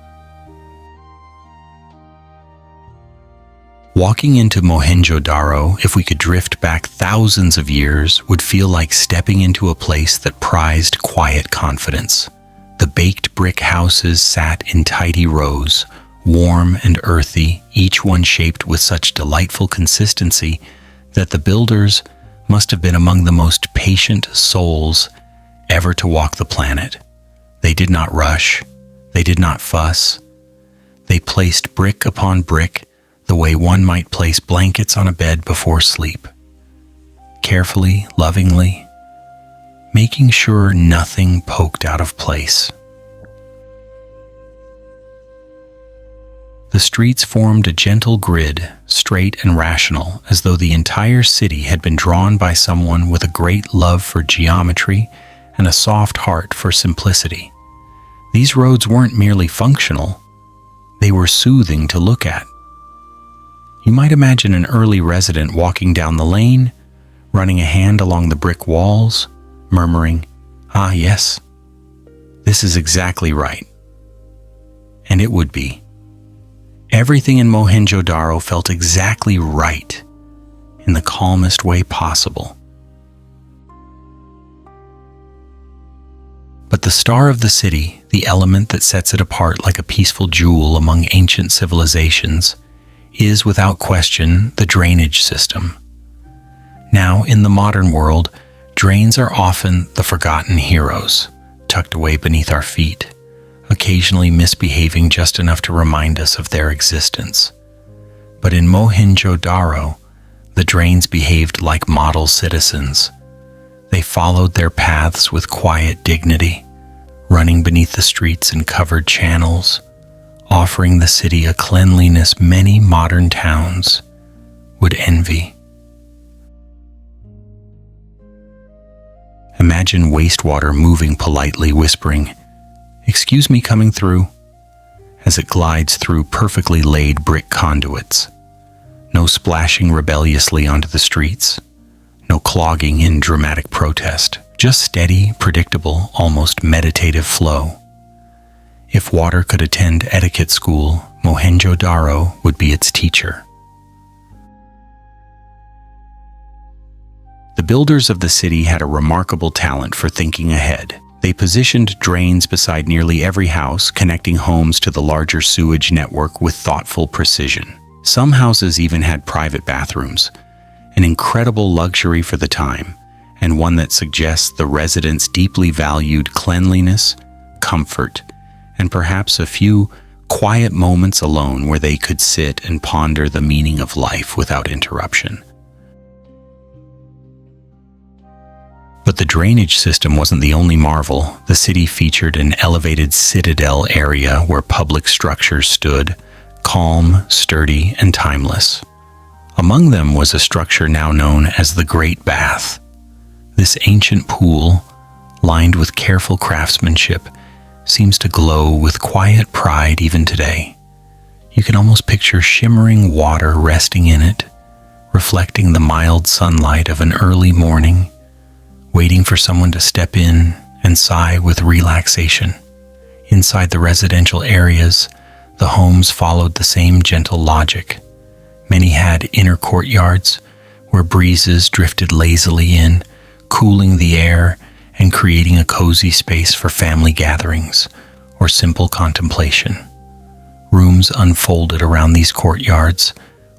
Walking into Mohenjo-daro, if we could drift back thousands of years, would feel like stepping into a place that prized quiet confidence. The baked brick houses sat in tidy rows, warm and earthy, each one shaped with such delightful consistency that the builders must have been among the most patient souls ever to walk the planet. They did not rush. They did not fuss. They placed brick upon brick the way one might place blankets on a bed before sleep. Carefully, lovingly, making sure nothing poked out of place. The streets formed a gentle grid, straight and rational, as though the entire city had been drawn by someone with a great love for geometry and a soft heart for simplicity. These roads weren't merely functional, they were soothing to look at. You might imagine an early resident walking down the lane, running a hand along the brick walls, murmuring, "Ah, yes, this is exactly right." And it would be. Everything in Mohenjo-daro felt exactly right, in the calmest way possible. But the star of the city, the element that sets it apart like a peaceful jewel among ancient civilizations, is without question the drainage system. Now, in the modern world, drains are often the forgotten heroes, tucked away beneath our feet, occasionally misbehaving just enough to remind us of their existence. But in Mohenjo-daro, the drains behaved like model citizens. They followed their paths with quiet dignity, running beneath the streets in covered channels, offering the city a cleanliness many modern towns would envy. Imagine wastewater moving politely, whispering, "Excuse me coming through," as it glides through perfectly laid brick conduits. No splashing rebelliously onto the streets, no clogging in dramatic protest, just steady, predictable, almost meditative flow. If water could attend etiquette school, Mohenjo-daro would be its teacher. The builders of the city had a remarkable talent for thinking ahead. They positioned drains beside nearly every house, connecting homes to the larger sewage network with thoughtful precision. Some houses even had private bathrooms, an incredible luxury for the time, and one that suggests the residents deeply valued cleanliness, comfort, and perhaps a few quiet moments alone where they could sit and ponder the meaning of life without interruption. But the drainage system wasn't the only marvel. The city featured an elevated citadel area where public structures stood, calm, sturdy, and timeless. Among them was a structure now known as the Great Bath. This ancient pool, lined with careful craftsmanship, seems to glow with quiet pride even today. You can almost picture shimmering water resting in it, reflecting the mild sunlight of an early morning, waiting for someone to step in and sigh with relaxation. Inside the residential areas, the homes followed the same gentle logic. Many had inner courtyards where breezes drifted lazily in, cooling the air and creating a cozy space for family gatherings or simple contemplation. Rooms unfolded around these courtyards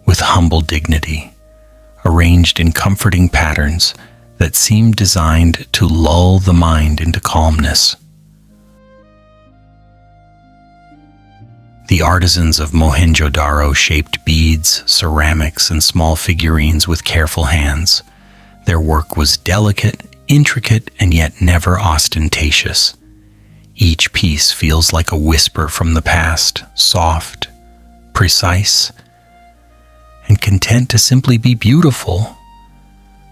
with humble dignity, arranged in comforting patterns that seemed designed to lull the mind into calmness. The artisans of Mohenjo-daro shaped beads, ceramics, and small figurines with careful hands. Their work was delicate, intricate, and yet never ostentatious. Each piece feels like a whisper from the past, soft, precise, and content to simply be beautiful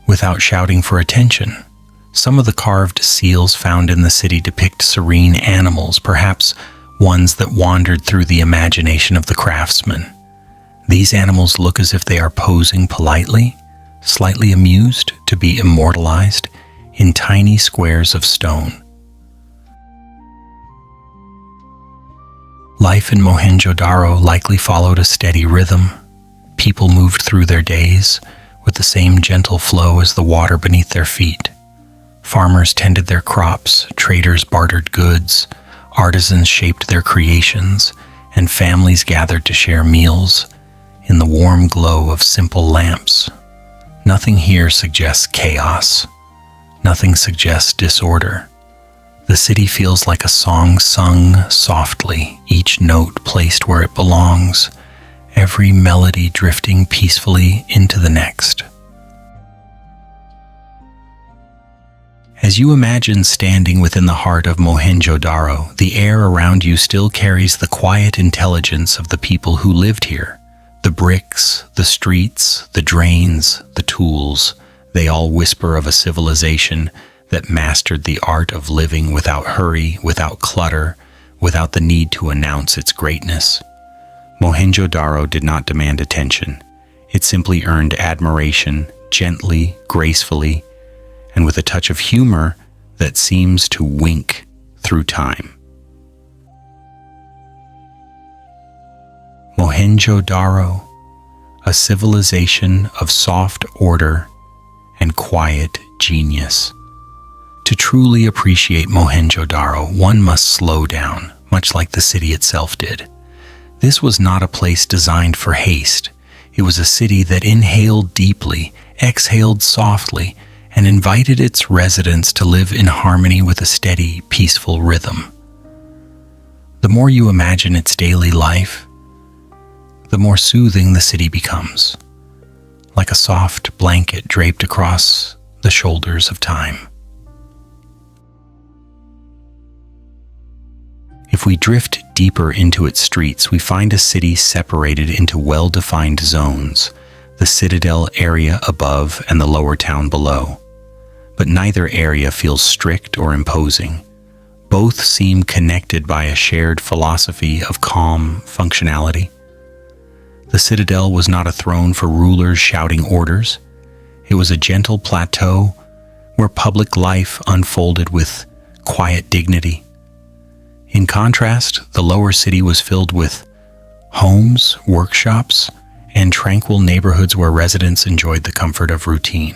without shouting for attention. Some of the carved seals found in the city depict serene animals, perhaps ones that wandered through the imagination of the craftsman. These animals look as if they are posing politely, slightly amused to be immortalized in tiny squares of stone. Life in Mohenjo-daro likely followed a steady rhythm. People moved through their days with the same gentle flow as the water beneath their feet. Farmers tended their crops, traders bartered goods, artisans shaped their creations, and families gathered to share meals in the warm glow of simple lamps. Nothing here suggests chaos. Nothing suggests disorder. The city feels like a song sung softly, each note placed where it belongs, every melody drifting peacefully into the next. As you imagine standing within the heart of Mohenjo-daro, the air around you still carries the quiet intelligence of the people who lived here. The bricks, the streets, the drains, the tools, they all whisper of a civilization that mastered the art of living without hurry, without clutter, without the need to announce its greatness. Mohenjo-daro did not demand attention. It simply earned admiration, gently, gracefully, and with a touch of humor that seems to wink through time. Mohenjo-daro, a civilization of soft order and quiet genius. To truly appreciate Mohenjo-daro, one must slow down, much like the city itself did. This was not a place designed for haste. It was a city that inhaled deeply, exhaled softly, and invited its residents to live in harmony with a steady, peaceful rhythm. The more you imagine its daily life, the more soothing the city becomes, like a soft blanket draped across the shoulders of time. If we drift deeper into its streets, we find a city separated into well-defined zones, the citadel area above and the lower town below. but neither area feels strict or imposing. Both seem connected by a shared philosophy of calm functionality. The citadel was not a throne for rulers shouting orders. It was a gentle plateau where public life unfolded with quiet dignity. In contrast, the lower city was filled with homes, workshops, and tranquil neighborhoods where residents enjoyed the comfort of routine.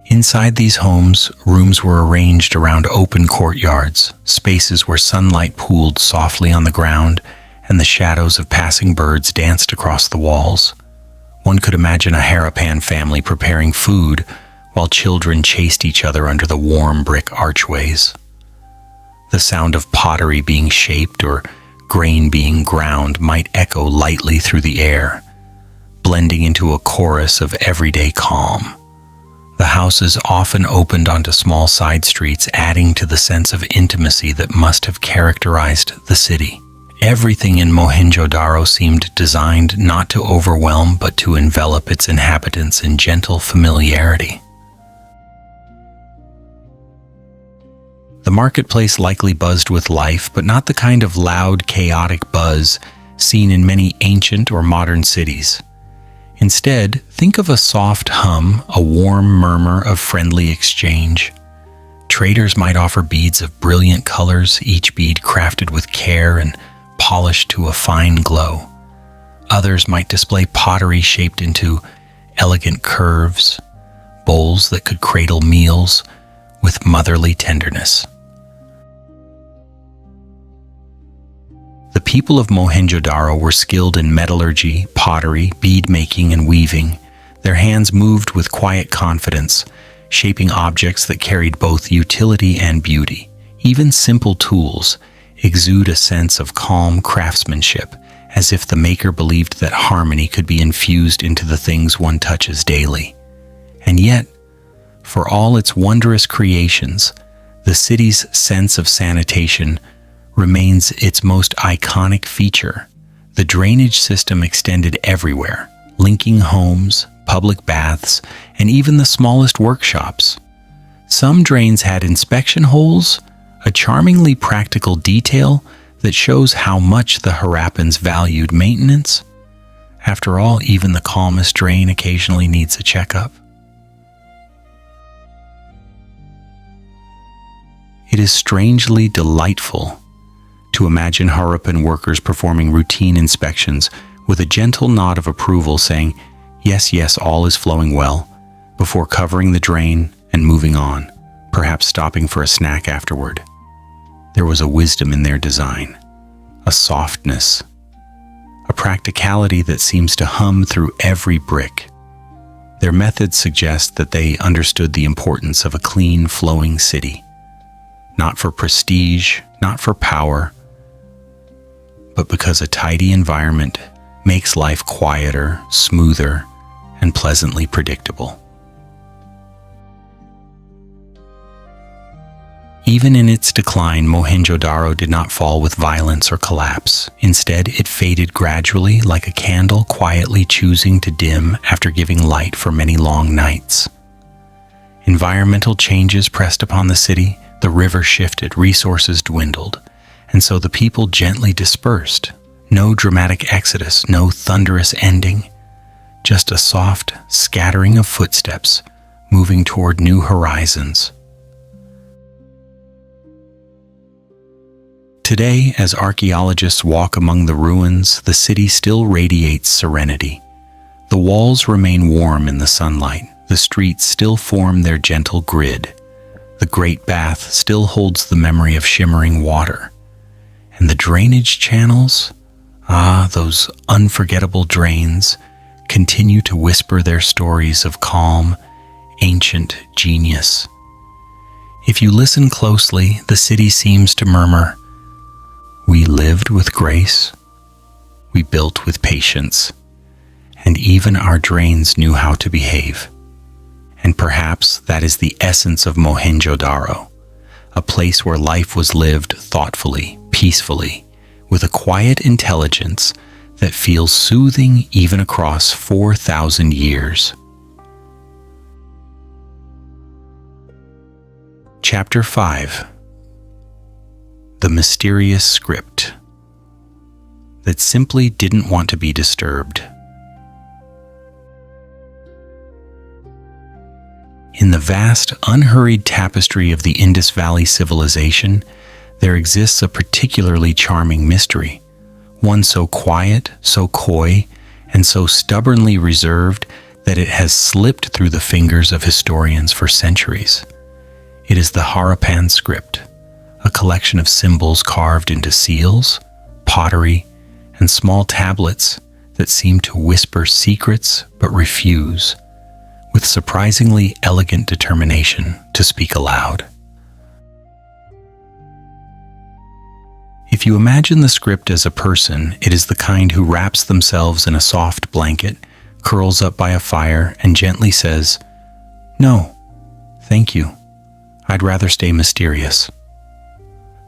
Inside these homes, rooms were arranged around open courtyards, spaces where sunlight pooled softly on the ground and the shadows of passing birds danced across the walls. One could imagine a Harappan family preparing food while children chased each other under the warm brick archways. The sound of pottery being shaped or grain being ground might echo lightly through the air, blending into a chorus of everyday calm. The houses often opened onto small side streets, adding to the sense of intimacy that must have characterized the city. Everything in Mohenjo-daro seemed designed not to overwhelm but to envelop its inhabitants in gentle familiarity. The marketplace likely buzzed with life, but not the kind of loud, chaotic buzz seen in many ancient or modern cities. Instead, think of a soft hum, a warm murmur of friendly exchange. Traders might offer beads of brilliant colors, each bead crafted with care and polished to a fine glow. Others might display pottery shaped into elegant curves, bowls that could cradle meals with motherly tenderness. The people of Mohenjo-daro were skilled in metallurgy, pottery, bead making, and weaving. Their hands moved with quiet confidence, shaping objects that carried both utility and beauty. Even simple tools exude a sense of calm craftsmanship, as if the maker believed that harmony could be infused into the things one touches daily. And yet, for all its wondrous creations, the city's sense of sanitation remains its most iconic feature. The drainage system extended everywhere, linking homes, public baths, and even the smallest workshops. Some drains had inspection holes, a charmingly practical detail that shows how much the Harappans valued maintenance. After all, even the calmest drain occasionally needs a checkup. It is strangely delightful to imagine Harappan workers performing routine inspections with a gentle nod of approval saying, "Yes, yes, all is flowing well," before covering the drain and moving on, perhaps stopping for a snack afterward. There was a wisdom in their design, a softness, a practicality that seems to hum through every brick. Their methods suggest that they understood the importance of a clean, flowing city, not for prestige, not for power, but because a tidy environment makes life quieter, smoother, and pleasantly predictable. Even in its decline, Mohenjo-daro did not fall with violence or collapse. Instead, it faded gradually, like a candle quietly choosing to dim after giving light for many long nights. Environmental changes pressed upon the city, the river shifted, resources dwindled, and so the people gently dispersed. No dramatic exodus, no thunderous ending, just a soft scattering of footsteps moving toward new horizons. Today, as archaeologists walk among the ruins, the city still radiates serenity. The walls remain warm in the sunlight, the streets still form their gentle grid. The great bath still holds the memory of shimmering water. And the drainage channels, those unforgettable drains, continue to whisper their stories of calm, ancient genius. If you listen closely, the city seems to murmur, "We lived with grace, we built with patience, and even our drains knew how to behave." And perhaps that is the essence of Mohenjo-daro, a place where life was lived thoughtfully, peacefully, with a quiet intelligence that feels soothing even across 4,000 years. Chapter 5. The mysterious script that simply didn't want to be disturbed. In the vast, unhurried tapestry of the Indus Valley Civilization, there exists a particularly charming mystery, one so quiet, so coy, and so stubbornly reserved that it has slipped through the fingers of historians for centuries. It is the Harappan script, a collection of symbols carved into seals, pottery, and small tablets that seem to whisper secrets but refuse, with surprisingly elegant determination, to speak aloud. If you imagine the script as a person, it is the kind who wraps themselves in a soft blanket, curls up by a fire, and gently says, "No, thank you. I'd rather stay mysterious."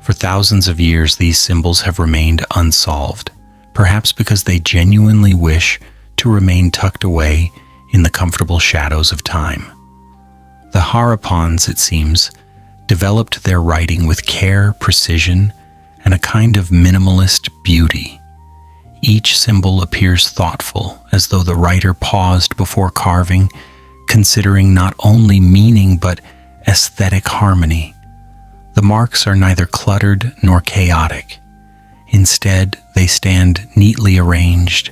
For thousands of years, these symbols have remained unsolved, perhaps because they genuinely wish to remain tucked away in the comfortable shadows of time. The Harappans, it seems, developed their writing with care, precision, and a kind of minimalist beauty. Each symbol appears thoughtful, as though the writer paused before carving, considering not only meaning but aesthetic harmony. The marks are neither cluttered nor chaotic. Instead, they stand neatly arranged,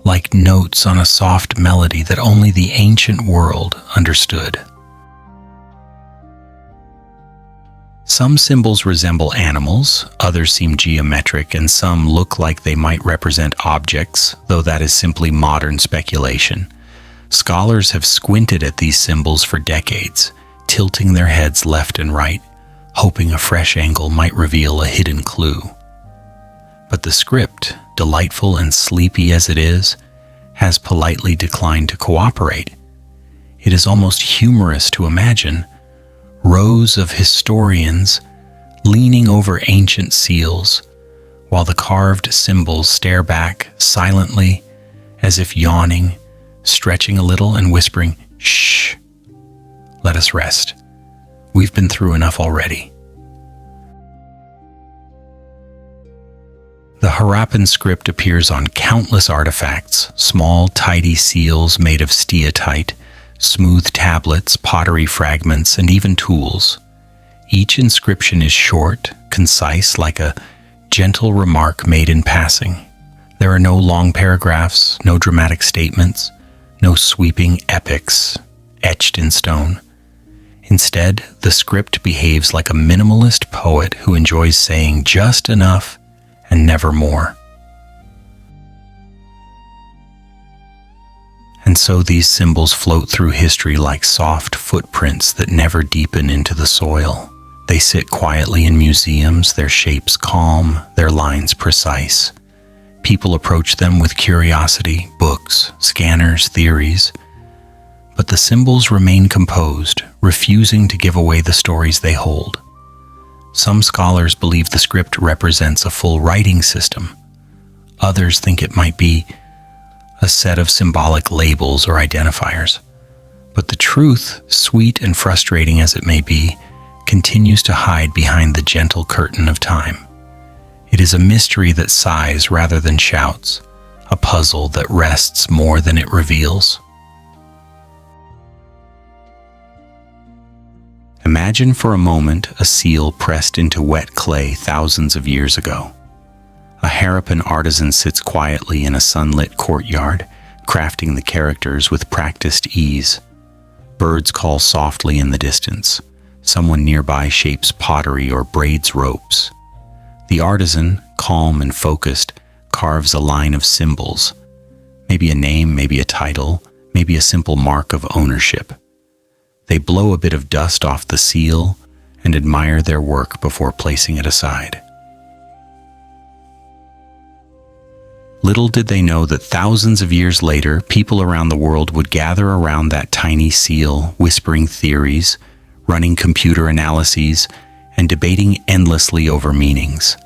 like notes on a soft melody that only the ancient world understood. Some symbols resemble animals, others seem geometric, and some look like they might represent objects, though that is simply modern speculation. Scholars have squinted at these symbols for decades, tilting their heads left and right, hoping a fresh angle might reveal a hidden clue. But the script, delightful and sleepy as it is, has politely declined to cooperate. It is almost humorous to imagine rows of historians leaning over ancient seals, while the carved symbols stare back silently, as if yawning, stretching a little and whispering, "Shh, let us rest. We've been through enough already." The Harappan script appears on countless artifacts, small, tidy seals made of steatite, smooth tablets, pottery fragments, and even tools. Each inscription is short, concise, like a gentle remark made in passing. There are no long paragraphs, no dramatic statements, no sweeping epics etched in stone. Instead, the script behaves like a minimalist poet who enjoys saying just enough and never more. And so these symbols float through history like soft footprints that never deepen into the soil. They sit quietly in museums, their shapes calm, their lines precise. People approach them with curiosity, books, scanners, theories. But the symbols remain composed, refusing to give away the stories they hold. Some scholars believe the script represents a full writing system. Others think it might be a set of symbolic labels or identifiers. But the truth, sweet and frustrating as it may be, continues to hide behind the gentle curtain of time. It is a mystery that sighs rather than shouts, a puzzle that rests more than it reveals. Imagine for a moment a seal pressed into wet clay thousands of years ago. A Harappan artisan sits quietly in a sunlit courtyard, crafting the characters with practiced ease. Birds call softly in the distance. Someone nearby shapes pottery or braids ropes. The artisan, calm and focused, carves a line of symbols. Maybe a name, maybe a title, maybe a simple mark of ownership. They blow a bit of dust off the seal and admire their work before placing it aside. Little did they know that thousands of years later, people around the world would gather around that tiny seal, whispering theories, running computer analyses, and debating endlessly over meanings.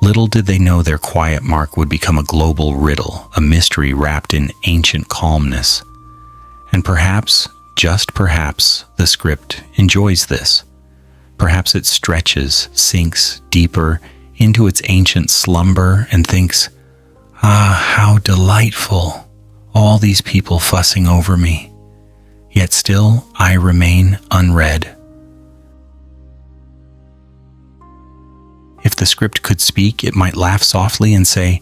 Little did they know their quiet mark would become a global riddle, a mystery wrapped in ancient calmness. And perhaps, just perhaps, the script enjoys this, Perhaps it stretches, sinks deeper into its ancient slumber and thinks, "Ah, how delightful, all these people fussing over me. Yet still I remain unread." If the script could speak, it might laugh softly and say,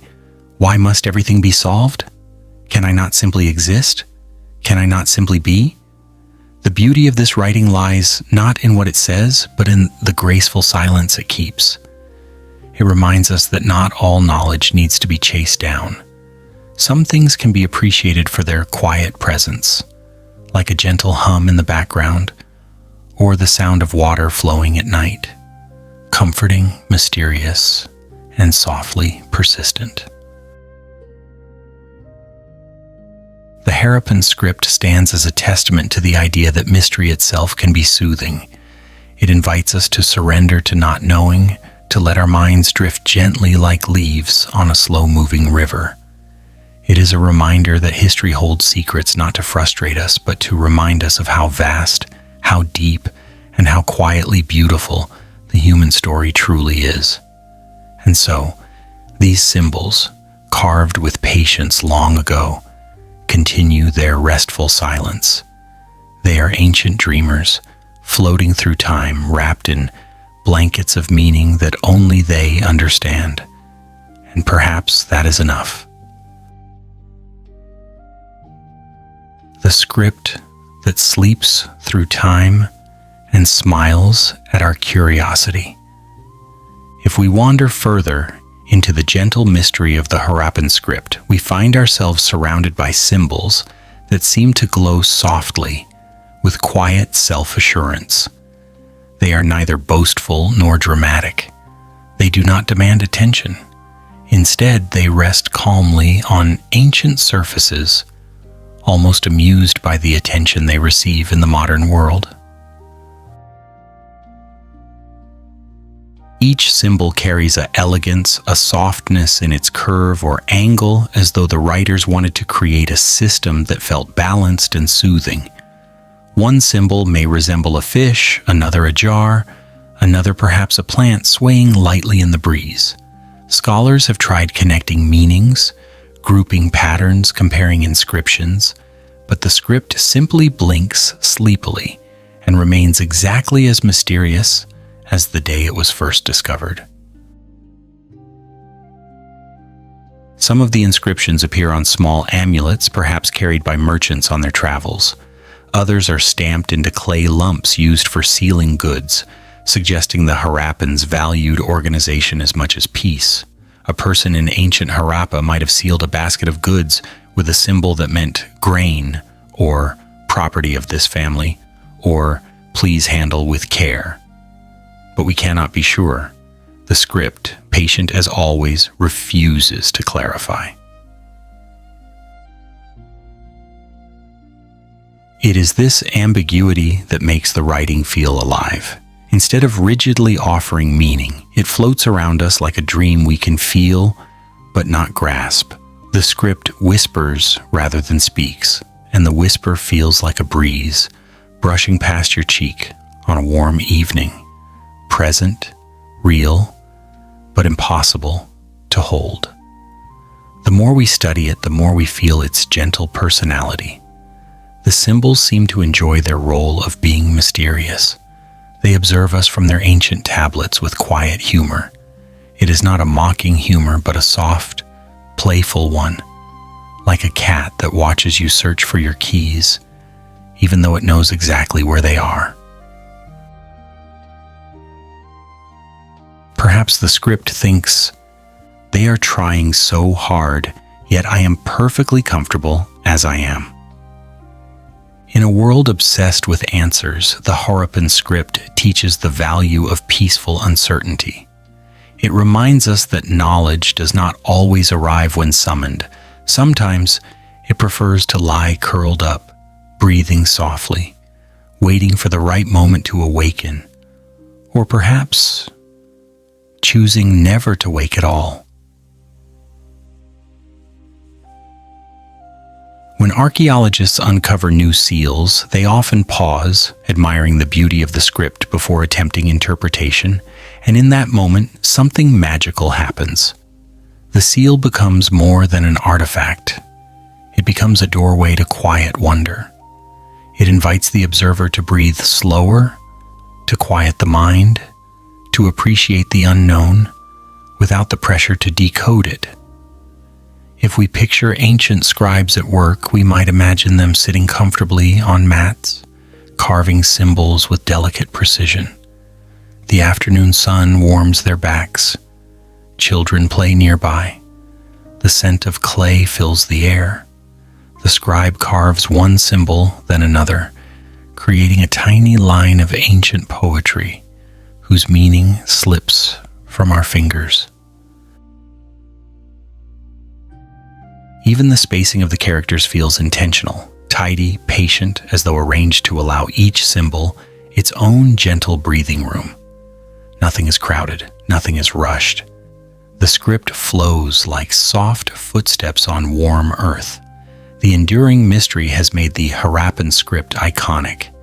"Why must everything be solved? Can I not simply exist? Can I not simply be?" The beauty of this writing lies not in what it says, but in the graceful silence it keeps. It reminds us that not all knowledge needs to be chased down. Some things can be appreciated for their quiet presence, like a gentle hum in the background, or the sound of water flowing at night, comforting, mysterious, and softly persistent. The Harappan script stands as a testament to the idea that mystery itself can be soothing. It invites us to surrender to not knowing, to let our minds drift gently like leaves on a slow-moving river. It is a reminder that history holds secrets not to frustrate us, but to remind us of how vast, how deep, and how quietly beautiful the human story truly is. And so, these symbols, carved with patience long ago, continue their restful silence. They are ancient dreamers, floating through time, wrapped in blankets of meaning that only they understand. And perhaps that is enough. The script that sleeps through time and smiles at our curiosity. If we wander further into the gentle mystery of the Harappan script, we find ourselves surrounded by symbols that seem to glow softly with quiet self-assurance. They are neither boastful nor dramatic. They do not demand attention. Instead, they rest calmly on ancient surfaces, almost amused by the attention they receive in the modern world. Each symbol carries an elegance, a softness in its curve or angle, as though the writers wanted to create a system that felt balanced and soothing. One symbol may resemble a fish, another a jar, another perhaps a plant swaying lightly in the breeze. Scholars have tried connecting meanings, grouping patterns, comparing inscriptions, but the script simply blinks sleepily and remains exactly as mysterious as the day it was first discovered. Some of the inscriptions appear on small amulets, perhaps carried by merchants on their travels. Others are stamped into clay lumps used for sealing goods, suggesting the Harappans valued organization as much as peace. A person in ancient Harappa might have sealed a basket of goods with a symbol that meant grain, or property of this family, or please handle with care. But we cannot be sure. The script, patient as always, refuses to clarify. It is this ambiguity that makes the writing feel alive. Instead of rigidly offering meaning, it floats around us like a dream we can feel but not grasp. The script whispers rather than speaks, and the whisper feels like a breeze brushing past your cheek on a warm evening. Present, real, but impossible to hold. The more we study it, the more we feel its gentle personality. The symbols seem to enjoy their role of being mysterious. They observe us from their ancient tablets with quiet humor. It is not a mocking humor, but a soft, playful one, like a cat that watches you search for your keys, even though it knows exactly where they are. Perhaps the script thinks, they are trying so hard, yet I am perfectly comfortable as I am. In a world obsessed with answers, the Harappan script teaches the value of peaceful uncertainty. It reminds us that knowledge does not always arrive when summoned. Sometimes it prefers to lie curled up, breathing softly, waiting for the right moment to awaken, or perhaps choosing never to wake at all. When archaeologists uncover new seals, they often pause, admiring the beauty of the script before attempting interpretation, and in that moment, something magical happens. The seal becomes more than an artifact. It becomes a doorway to quiet wonder. It invites the observer to breathe slower, to quiet the mind, to appreciate the unknown, without the pressure to decode it. If we picture ancient scribes at work, we might imagine them sitting comfortably on mats, carving symbols with delicate precision. The afternoon sun warms their backs. Children play nearby. The scent of clay fills the air. The scribe carves one symbol, then another, creating a tiny line of ancient poetry whose meaning slips from our fingers. Even the spacing of the characters feels intentional, tidy, patient, as though arranged to allow each symbol its own gentle breathing room. Nothing is crowded, nothing is rushed. The script flows like soft footsteps on warm earth. The enduring mystery has made the Harappan script iconic.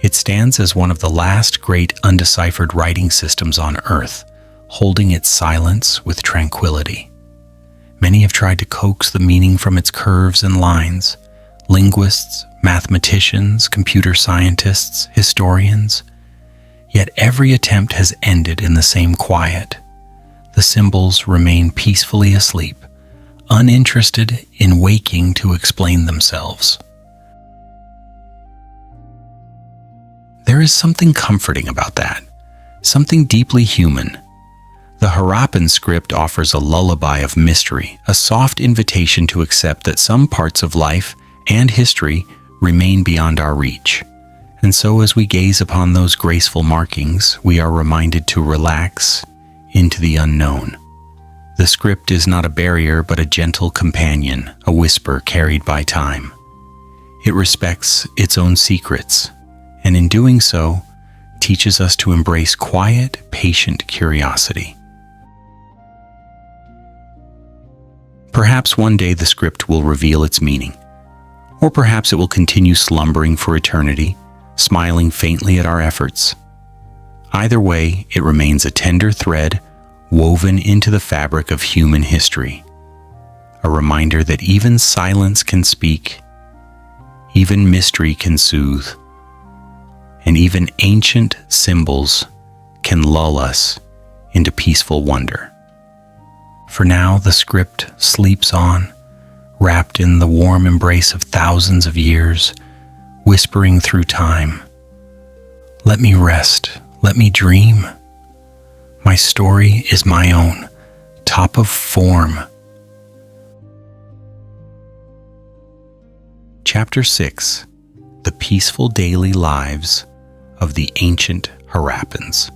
It stands as one of the last great undeciphered writing systems on earth, holding its silence with tranquility. Many have tried to coax the meaning from its curves and lines. Linguists, mathematicians, computer scientists, historians. Yet every attempt has ended in the same quiet. The symbols remain peacefully asleep, uninterested in waking to explain themselves. There is something comforting about that, something deeply human. The Harappan script offers a lullaby of mystery, a soft invitation to accept that some parts of life and history remain beyond our reach. And so as we gaze upon those graceful markings, we are reminded to relax into the unknown. The script is not a barrier but a gentle companion, a whisper carried by time. It respects its own secrets, and in doing so, teaches us to embrace quiet, patient curiosity. Perhaps one day the script will reveal its meaning, or perhaps it will continue slumbering for eternity, smiling faintly at our efforts. Either way, it remains a tender thread woven into the fabric of human history, a reminder that even silence can speak, even mystery can soothe, and even ancient symbols can lull us into peaceful wonder. For now, the script sleeps on, wrapped in the warm embrace of thousands of years, whispering through time. Let me rest, let me dream. My story is my own, top of form. Chapter 6: The Peaceful Daily Lives of the Ancient Harappans.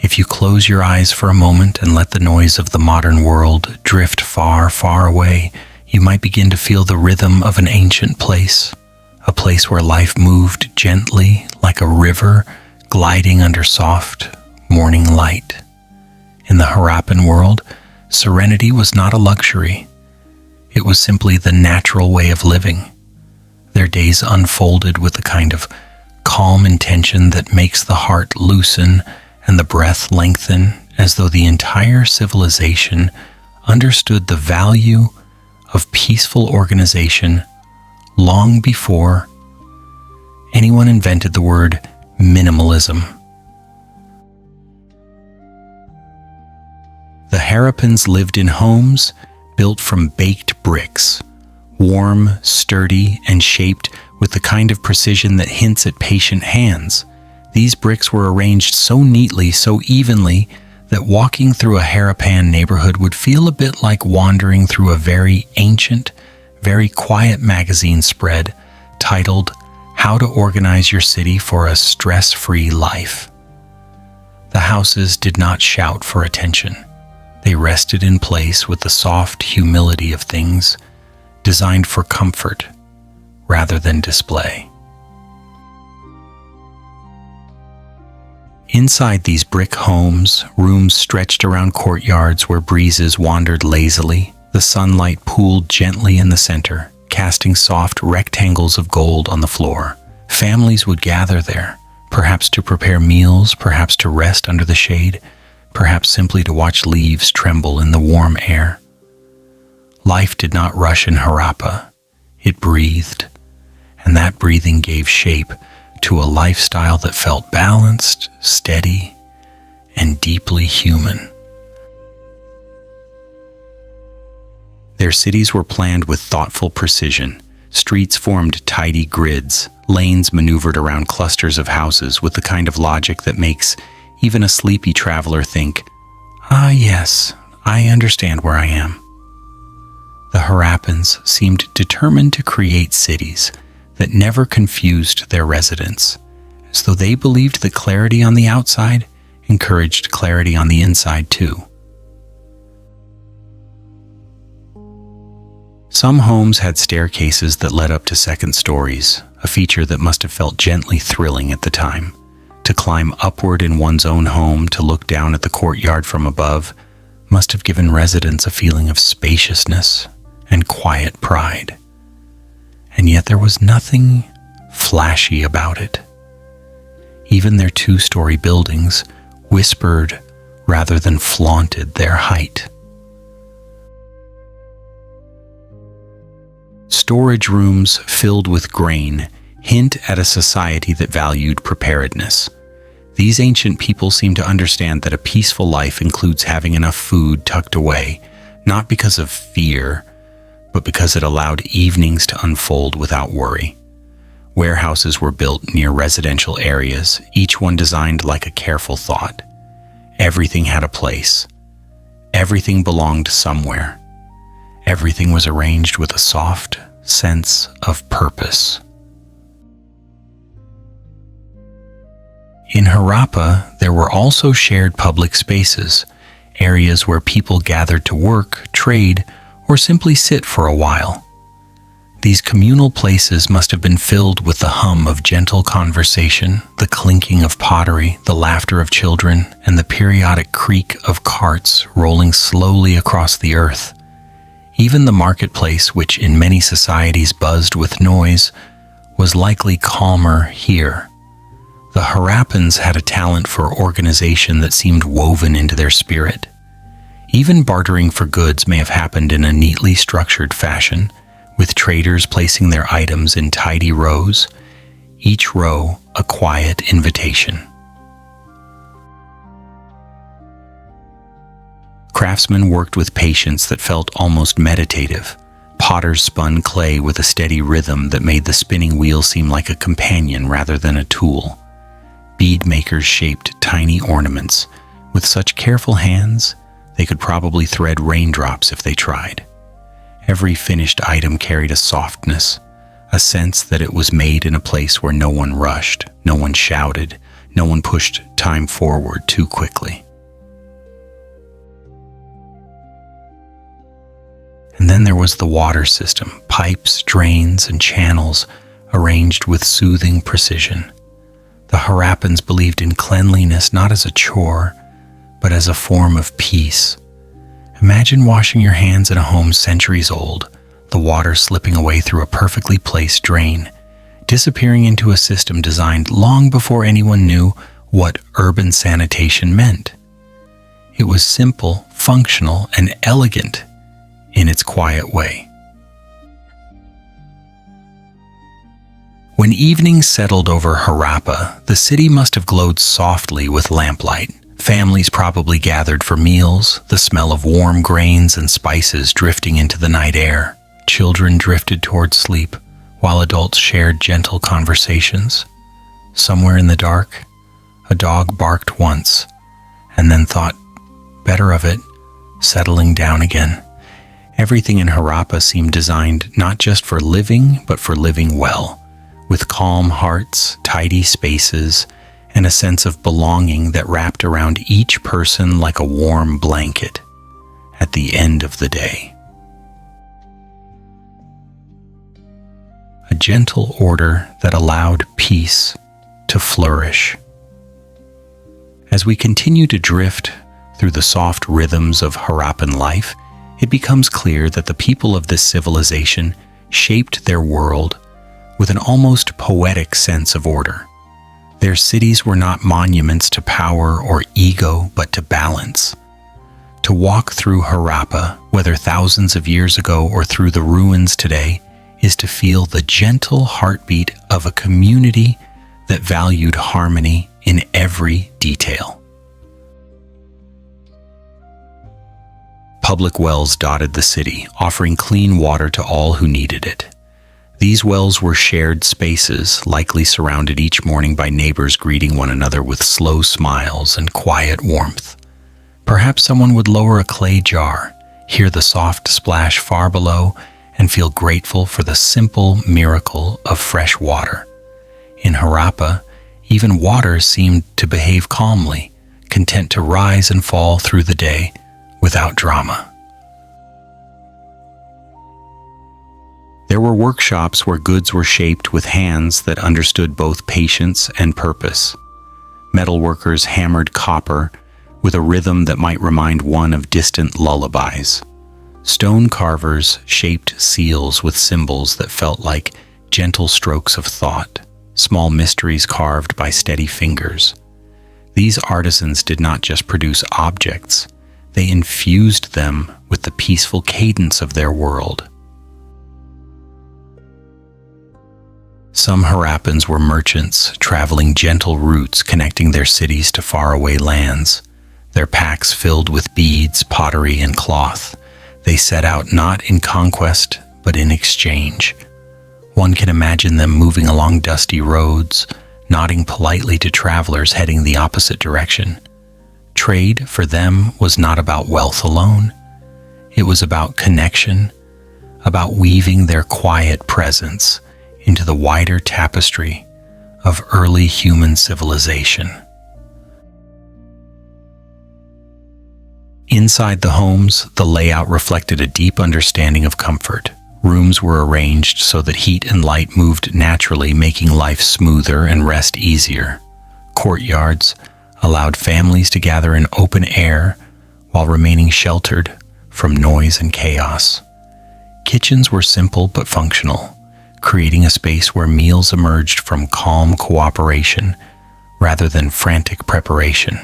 If you close your eyes for a moment and let the noise of the modern world drift far, far away, you might begin to feel the rhythm of an ancient place, a place where life moved gently like a river gliding under soft morning light. In the Harappan world, serenity was not a luxury. It was simply the natural way of living. Their days unfolded with the kind of calm intention that makes the heart loosen and the breath lengthen, as though the entire civilization understood the value of peaceful organization long before anyone invented the word minimalism. The Harappans lived in homes built from baked bricks, warm, sturdy, and shaped with the kind of precision that hints at patient hands. These bricks were arranged so neatly, so evenly, that walking through a Harappan neighborhood would feel a bit like wandering through a very ancient, very quiet magazine spread titled "How to Organize Your City for a Stress-Free Life." The houses did not shout for attention. They rested in place with the soft humility of things designed for comfort rather than display. Inside these brick homes, rooms stretched around courtyards where breezes wandered lazily, The sunlight pooled gently in the center, casting soft rectangles of gold on the floor. Families would gather there, perhaps to prepare meals, perhaps to rest under the shade, perhaps simply to watch leaves tremble in the warm air. Life did not rush in Harappa. It breathed, and that breathing gave shape to a lifestyle that felt balanced, steady, and deeply human. Their cities were planned with thoughtful precision. Streets formed tidy grids, lanes maneuvered around clusters of houses with the kind of logic that makes even a sleepy traveler think, "Ah, yes, I understand where I am." The Harappans seemed determined to create cities that never confused their residents, as though they believed that clarity on the outside encouraged clarity on the inside too. Some homes had staircases that led up to second stories, a feature that must have felt gently thrilling at the time. To climb upward in one's own home to look down at the courtyard from above must have given residents a feeling of spaciousness and quiet pride. And yet there was nothing flashy about it. Even their two-story buildings whispered rather than flaunted their height. Storage rooms filled with grain hint at a society that valued preparedness. These ancient people seem to understand that a peaceful life includes having enough food tucked away, not because of fear, but because it allowed evenings to unfold without worry. Warehouses were built near residential areas, each one designed like a careful thought. Everything had a place. Everything belonged somewhere. Everything was arranged with a soft sense of purpose. In Harappa, there were also shared public spaces, areas where people gathered to work, trade, or simply sit for a while. These communal places must have been filled with the hum of gentle conversation, the clinking of pottery, the laughter of children, and the periodic creak of carts rolling slowly across the earth. Even the marketplace, which in many societies buzzed with noise, was likely calmer here. The Harappans had a talent for organization that seemed woven into their spirit. Even bartering for goods may have happened in a neatly structured fashion, with traders placing their items in tidy rows, each row a quiet invitation. Craftsmen worked with patience that felt almost meditative. Potters spun clay with a steady rhythm that made the spinning wheel seem like a companion rather than a tool. Bead makers shaped tiny ornaments. With such careful hands, they could probably thread raindrops if they tried. Every finished item carried a softness, a sense that it was made in a place where no one rushed, no one shouted, no one pushed time forward too quickly. And then there was the water system, pipes, drains, and channels arranged with soothing precision. The Harappans believed in cleanliness not as a chore, but as a form of peace. Imagine washing your hands in a home centuries old, the water slipping away through a perfectly placed drain, disappearing into a system designed long before anyone knew what urban sanitation meant. It was simple, functional, and elegant in its quiet way. When evening settled over Harappa, the city must have glowed softly with lamplight. Families probably gathered for meals, the smell of warm grains and spices drifting into the night air. Children drifted toward sleep, while adults shared gentle conversations. Somewhere in the dark, a dog barked once, and then thought better of it, settling down again. Everything in Harappa seemed designed not just for living, but for living well, with calm hearts, tidy spaces, and a sense of belonging that wrapped around each person like a warm blanket at the end of the day. A gentle order that allowed peace to flourish. As we continue to drift through the soft rhythms of Harappan life, it becomes clear that the people of this civilization shaped their world with an almost poetic sense of order. Their cities were not monuments to power or ego, but to balance. To walk through Harappa, whether thousands of years ago or through the ruins today, is to feel the gentle heartbeat of a community that valued harmony in every detail. Public wells dotted the city, offering clean water to all who needed it. These wells were shared spaces, likely surrounded each morning by neighbors greeting one another with slow smiles and quiet warmth. Perhaps someone would lower a clay jar, hear the soft splash far below, and feel grateful for the simple miracle of fresh water. In Harappa, even water seemed to behave calmly, content to rise and fall through the day without drama. There were workshops where goods were shaped with hands that understood both patience and purpose. Metalworkers hammered copper with a rhythm that might remind one of distant lullabies. Stone carvers shaped seals with symbols that felt like gentle strokes of thought, small mysteries carved by steady fingers. These artisans did not just produce objects, they infused them with the peaceful cadence of their world. Some Harappans were merchants, traveling gentle routes connecting their cities to faraway lands. Their packs filled with beads, pottery, and cloth. They set out not in conquest, but in exchange. One can imagine them moving along dusty roads, nodding politely to travelers heading the opposite direction. Trade, for them, was not about wealth alone. It was about connection, about weaving their quiet presence into the wider tapestry of early human civilization. Inside the homes, the layout reflected a deep understanding of comfort. Rooms were arranged so that heat and light moved naturally, making life smoother and rest easier. Courtyards allowed families to gather in open air while remaining sheltered from noise and chaos. Kitchens were simple but functional, creating a space where meals emerged from calm cooperation rather than frantic preparation.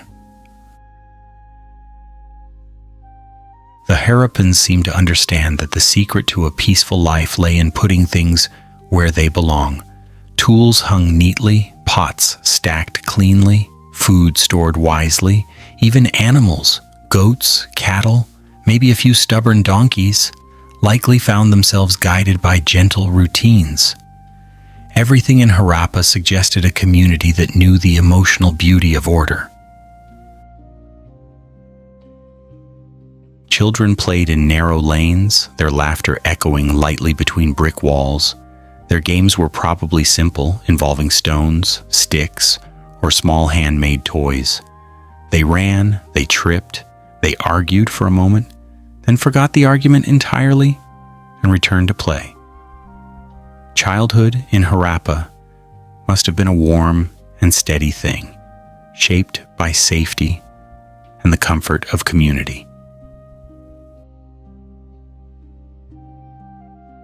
The Harappans seemed to understand that the secret to a peaceful life lay in putting things where they belong. Tools hung neatly, pots stacked cleanly, food stored wisely. Even animals, goats, cattle, maybe a few stubborn donkeys, likely found themselves guided by gentle routines. Everything in Harappa suggested a community that knew the emotional beauty of order. Children played in narrow lanes, their laughter echoing lightly between brick walls. Their games were probably simple, involving stones, sticks, or small handmade toys. They ran, they tripped, they argued for a moment, then forgot the argument entirely and returned to play. Childhood in Harappa must have been a warm and steady thing, shaped by safety and the comfort of community.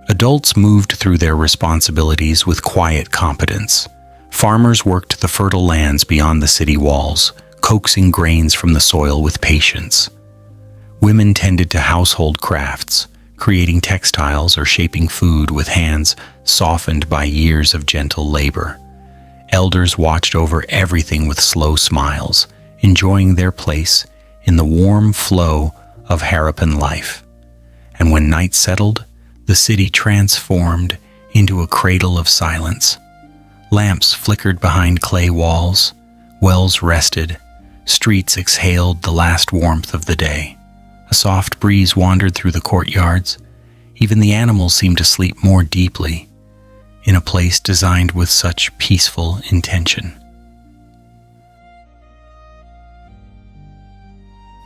Adults moved through their responsibilities with quiet competence. Farmers worked the fertile lands beyond the city walls, coaxing grains from the soil with patience. Women tended to household crafts, creating textiles or shaping food with hands softened by years of gentle labor. Elders watched over everything with slow smiles, enjoying their place in the warm flow of Harappan life. And when night settled, the city transformed into a cradle of silence. Lamps flickered behind clay walls, wells rested, streets exhaled the last warmth of the day. A soft breeze wandered through the courtyards. Even the animals seemed to sleep more deeply, in a place designed with such peaceful intention.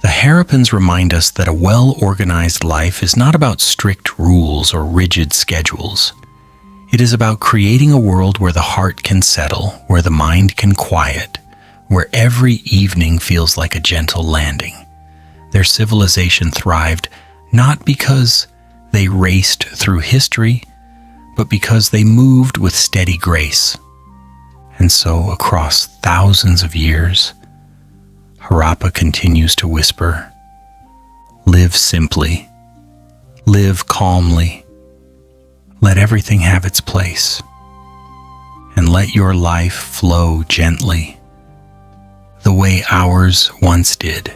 The Harappans remind us that a well-organized life is not about strict rules or rigid schedules. It is about creating a world where the heart can settle, where the mind can quiet, where every evening feels like a gentle landing. Their civilization thrived not because they raced through history, but because they moved with steady grace. And so, across thousands of years, Harappa continues to whisper, "Live simply, live calmly, let everything have its place, and let your life flow gently, the way ours once did."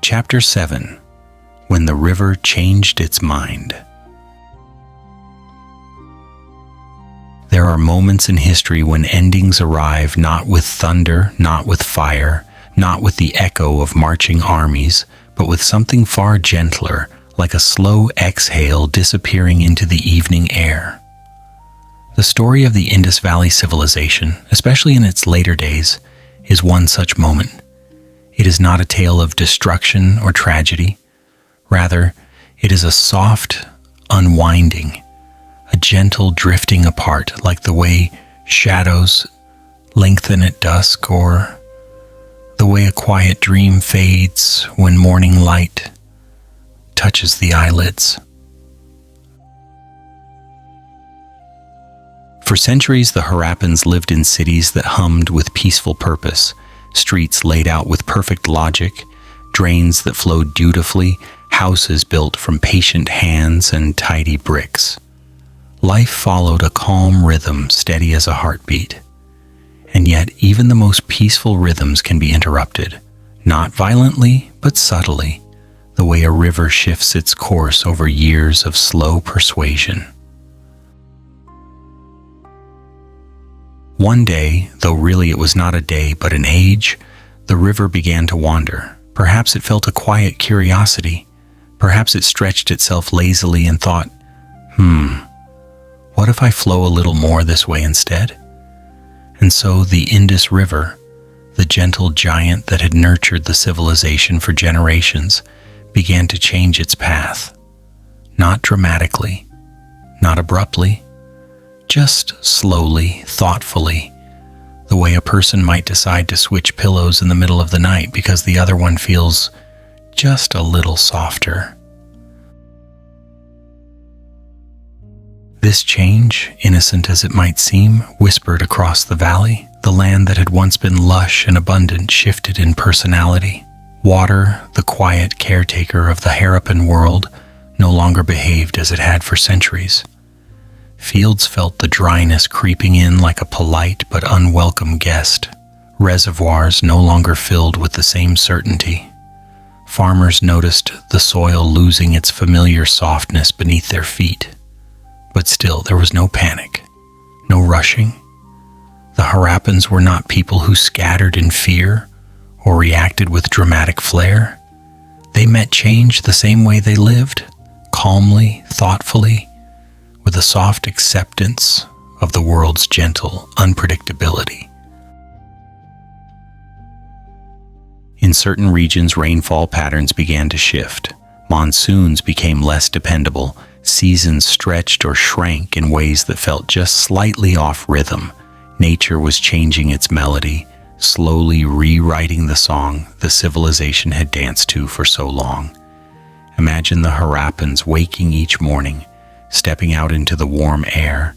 Chapter 7. When the River Changed Its Mind. There are moments in history when endings arrive not with thunder, not with fire, not with the echo of marching armies, but with something far gentler, like a slow exhale disappearing into the evening air. The story of the Indus Valley Civilization, especially in its later days, is one such moment. It is not a tale of destruction or tragedy. Rather, it is a soft unwinding, a gentle drifting apart, like the way shadows lengthen at dusk, or the way a quiet dream fades when morning light touches the eyelids. For centuries, the Harappans lived in cities that hummed with peaceful purpose, streets laid out with perfect logic, drains that flowed dutifully, houses built from patient hands and tidy bricks. Life followed a calm rhythm, steady as a heartbeat. And yet, even the most peaceful rhythms can be interrupted, not violently, but subtly, the way a river shifts its course over years of slow persuasion. One day, though really it was not a day but an age, the river began to wander. Perhaps it felt a quiet curiosity. Perhaps it stretched itself lazily and thought, what if I flow a little more this way instead? And so the Indus River, the gentle giant that had nurtured the civilization for generations, began to change its path. Not dramatically, not abruptly, just slowly, thoughtfully, the way a person might decide to switch pillows in the middle of the night because the other one feels just a little softer. This change, innocent as it might seem, whispered across the valley. The land that had once been lush and abundant shifted in personality. Water, the quiet caretaker of the Harappan world, no longer behaved as it had for centuries. Fields felt the dryness creeping in like a polite but unwelcome guest. Reservoirs no longer filled with the same certainty. Farmers noticed the soil losing its familiar softness beneath their feet. But still, there was no panic, no rushing. The Harappans were not people who scattered in fear or reacted with dramatic flair. They met change the same way they lived, calmly, thoughtfully, with a soft acceptance of the world's gentle unpredictability. In certain regions, rainfall patterns began to shift. Monsoons became less dependable. Seasons stretched or shrank in ways that felt just slightly off rhythm. Nature was changing its melody, slowly rewriting the song the civilization had danced to for so long. Imagine the Harappans waking each morning, stepping out into the warm air,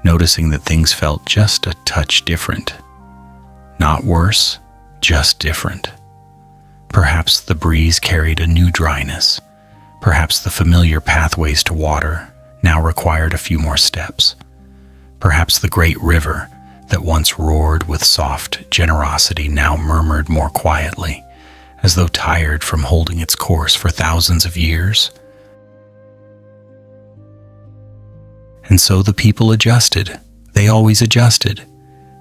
noticing that things felt just a touch different. Not worse, just different. Perhaps the breeze carried a new dryness. Perhaps the familiar pathways to water now required a few more steps. Perhaps the great river that once roared with soft generosity now murmured more quietly, as though tired from holding its course for thousands of years. And so the people adjusted. They always adjusted.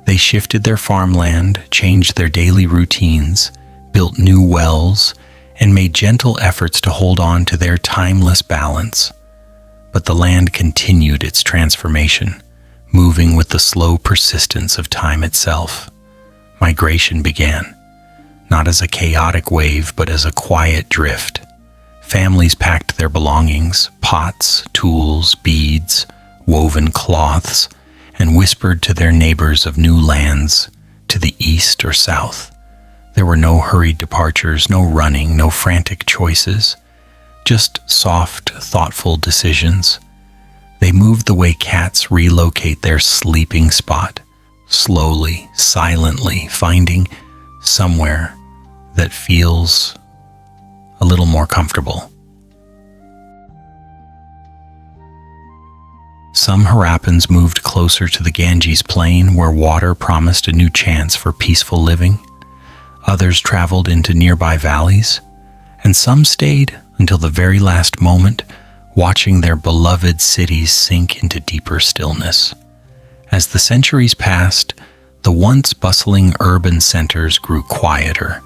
They shifted their farmland, changed their daily routines, built new wells, and made gentle efforts to hold on to their timeless balance. But the land continued its transformation, moving with the slow persistence of time itself. Migration began, not as a chaotic wave, but as a quiet drift. Families packed their belongings, pots, tools, beads, woven cloths, and whispered to their neighbors of new lands to the east or south. There were no hurried departures, no running, no frantic choices, just soft, thoughtful decisions. They moved the way cats relocate their sleeping spot, slowly, silently, finding somewhere that feels a little more comfortable. Some Harappans moved closer to the Ganges plain, where water promised a new chance for peaceful living. Others traveled into nearby valleys, and some stayed until the very last moment, watching their beloved cities sink into deeper stillness. As the centuries passed, the once bustling urban centers grew quieter.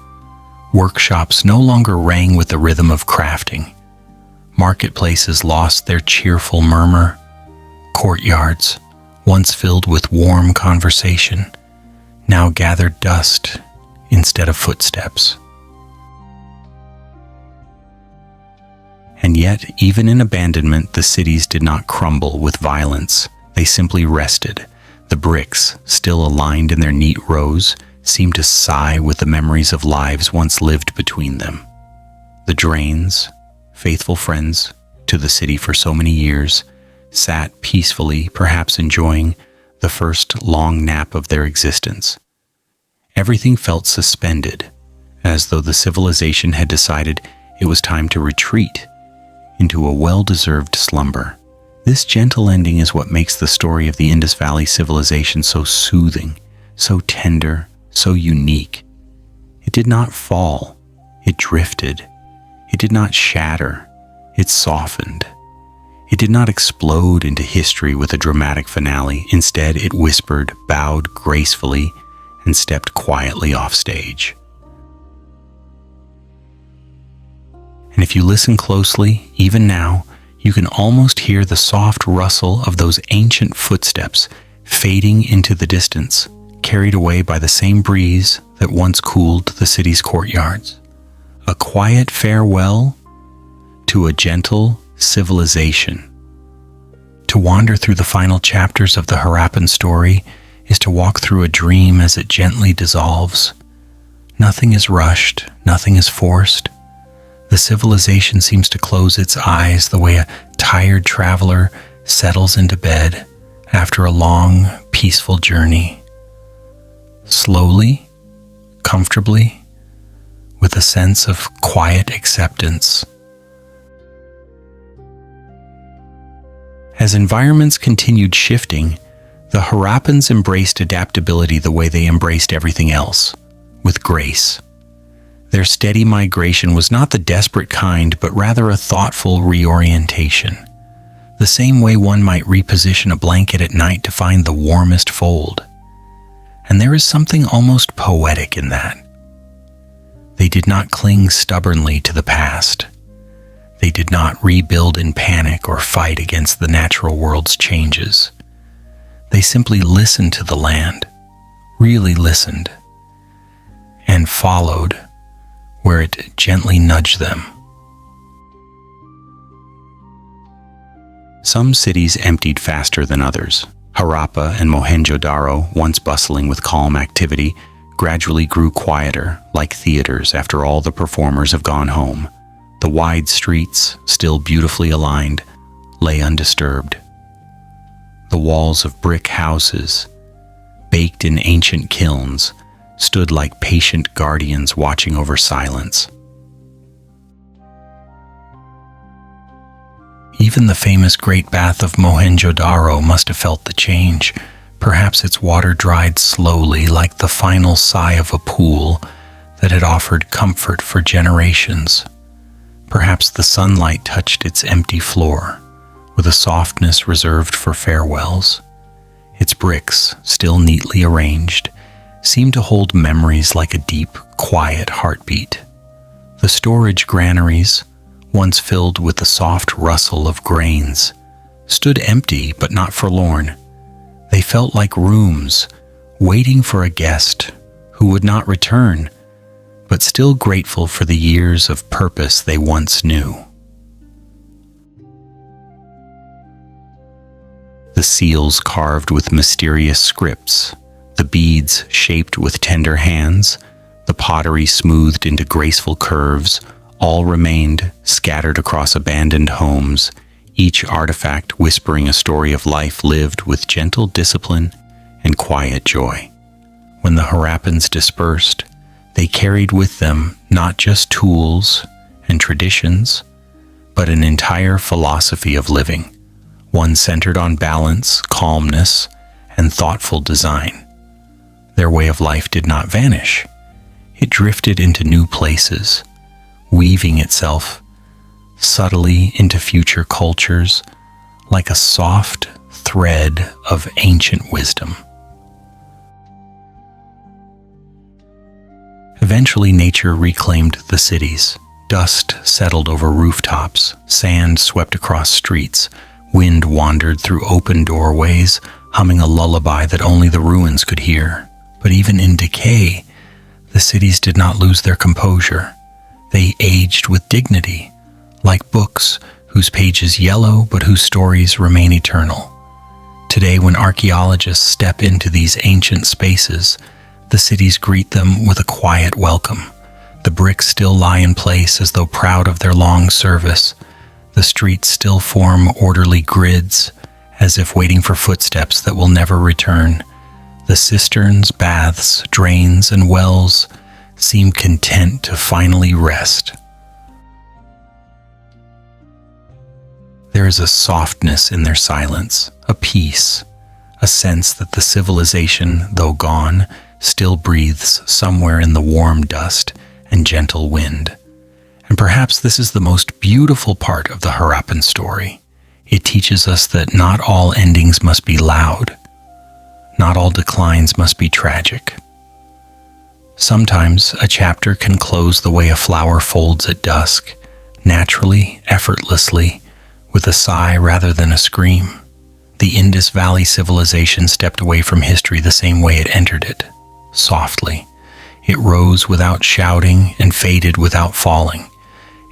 Workshops no longer rang with the rhythm of crafting. Marketplaces lost their cheerful murmur. Courtyards, once filled with warm conversation, now gathered dust instead of footsteps. And yet, even in abandonment, the cities did not crumble with violence. They simply rested. The bricks, still aligned in their neat rows, seemed to sigh with the memories of lives once lived between them. The drains, faithful friends to the city for so many years, sat peacefully, perhaps enjoying the first long nap of their existence. Everything felt suspended, as though the civilization had decided it was time to retreat into a well-deserved slumber. This gentle ending is what makes the story of the Indus Valley Civilization so soothing, so tender, so unique. It did not fall, it drifted. It did not shatter, it softened. It did not explode into history with a dramatic finale. Instead, it whispered, bowed gracefully, and stepped quietly off stage. And if you listen closely, even now, you can almost hear the soft rustle of those ancient footsteps fading into the distance, carried away by the same breeze that once cooled the city's courtyards. A quiet farewell to a gentle civilization. To wander through the final chapters of the Harappan story is to walk through a dream as it gently dissolves. Nothing is rushed, nothing is forced. The civilization seems to close its eyes the way a tired traveler settles into bed after a long, peaceful journey. Slowly, comfortably, with a sense of quiet acceptance. As environments continued shifting, the Harappans embraced adaptability the way they embraced everything else, with grace. Their steady migration was not the desperate kind, but rather a thoughtful reorientation. The same way one might reposition a blanket at night to find the warmest fold. And there is something almost poetic in that. They did not cling stubbornly to the past. They did not rebuild in panic or fight against the natural world's changes. They simply listened to the land, really listened, and followed where it gently nudged them. Some cities emptied faster than others. Harappa and Mohenjo-daro, once bustling with calm activity, gradually grew quieter, like theaters after all the performers have gone home. The wide streets, still beautifully aligned, lay undisturbed. The walls of brick houses, baked in ancient kilns, stood like patient guardians watching over silence. Even the famous Great Bath of Mohenjo-daro must have felt the change. Perhaps its water dried slowly, like the final sigh of a pool that had offered comfort for generations. Perhaps the sunlight touched its empty floor with a softness reserved for farewells. Its bricks, still neatly arranged, seemed to hold memories like a deep, quiet heartbeat. The storage granaries, once filled with the soft rustle of grains, stood empty but not forlorn. They felt like rooms waiting for a guest who would not return, but still grateful for the years of purpose they once knew. The seals carved with mysterious scripts, the beads shaped with tender hands, the pottery smoothed into graceful curves, all remained scattered across abandoned homes, each artifact whispering a story of life lived with gentle discipline and quiet joy. When the Harappans dispersed, they carried with them not just tools and traditions, but an entire philosophy of living, one centered on balance, calmness, and thoughtful design. Their way of life did not vanish. It drifted into new places, weaving itself subtly into future cultures like a soft thread of ancient wisdom. Eventually, nature reclaimed the cities. Dust settled over rooftops, sand swept across streets, wind wandered through open doorways, humming a lullaby that only the ruins could hear. But even in decay, the cities did not lose their composure. They aged with dignity, like books whose pages yellow but whose stories remain eternal. Today, when archaeologists step into these ancient spaces, the cities greet them with a quiet welcome. The bricks still lie in place as though proud of their long service. The streets still form orderly grids, as if waiting for footsteps that will never return. The cisterns, baths, drains, and wells seem content to finally rest. There is a softness in their silence, a peace, a sense that the civilization, though gone, still breathes somewhere in the warm dust and gentle wind. And perhaps this is the most beautiful part of the Harappan story. It teaches us that not all endings must be loud. Not all declines must be tragic. Sometimes a chapter can close the way a flower folds at dusk, naturally, effortlessly, with a sigh rather than a scream. The Indus Valley Civilization stepped away from history the same way it entered it, softly. It rose without shouting and faded without falling.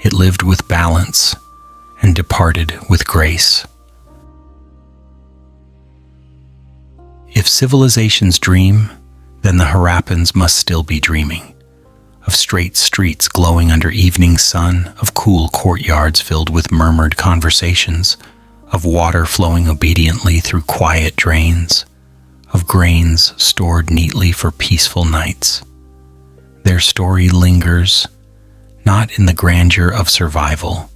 It lived with balance and departed with grace. If civilizations dream, then the Harappans must still be dreaming. Of straight streets glowing under evening sun, of cool courtyards filled with murmured conversations, of water flowing obediently through quiet drains, of grains stored neatly for peaceful nights. Their story lingers, not in the grandeur of survival,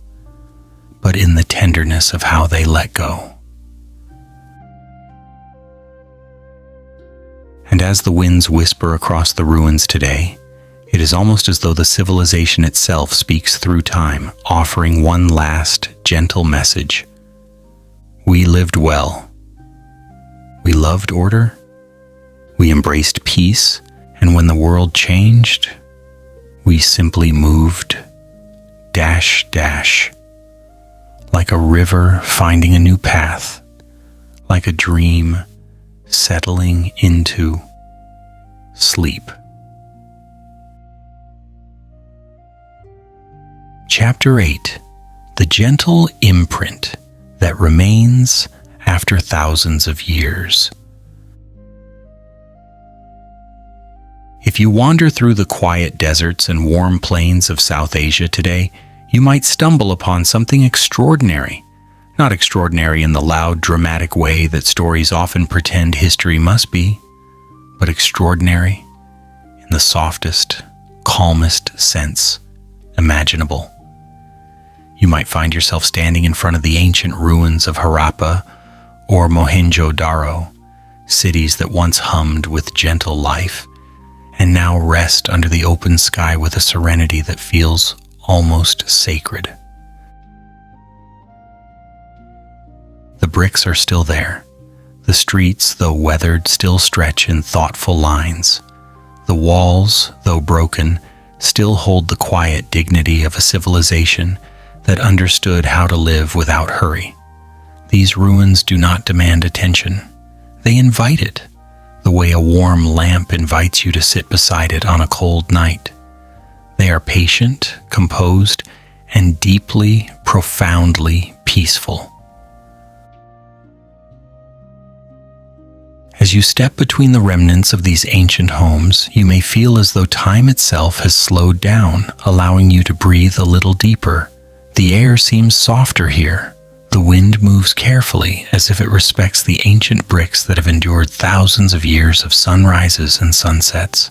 but in the tenderness of how they let go. And as the winds whisper across the ruins today, it is almost as though the civilization itself speaks through time, offering one last, gentle message. We lived well. We loved order. We embraced peace. And when the world changed, we simply moved, like a river finding a new path, like a dream settling into sleep. Chapter 8. The gentle imprint that remains after thousands of years. If you wander through the quiet deserts and warm plains of South Asia today, you might stumble upon something extraordinary. Not extraordinary in the loud, dramatic way that stories often pretend history must be, but extraordinary in the softest, calmest sense imaginable. You might find yourself standing in front of the ancient ruins of Harappa or Mohenjo-daro, cities that once hummed with gentle life and now rest under the open sky with a serenity that feels almost sacred. The bricks are still there. The streets, though weathered, still stretch in thoughtful lines. The walls, though broken, still hold the quiet dignity of a civilization that understood how to live without hurry. These ruins do not demand attention. They invite it, the way a warm lamp invites you to sit beside it on a cold night. They are patient, composed, and deeply, profoundly peaceful. As you step between the remnants of these ancient homes, you may feel as though time itself has slowed down, allowing you to breathe a little deeper. The air seems softer here. The wind moves carefully, as if it respects the ancient bricks that have endured thousands of years of sunrises and sunsets.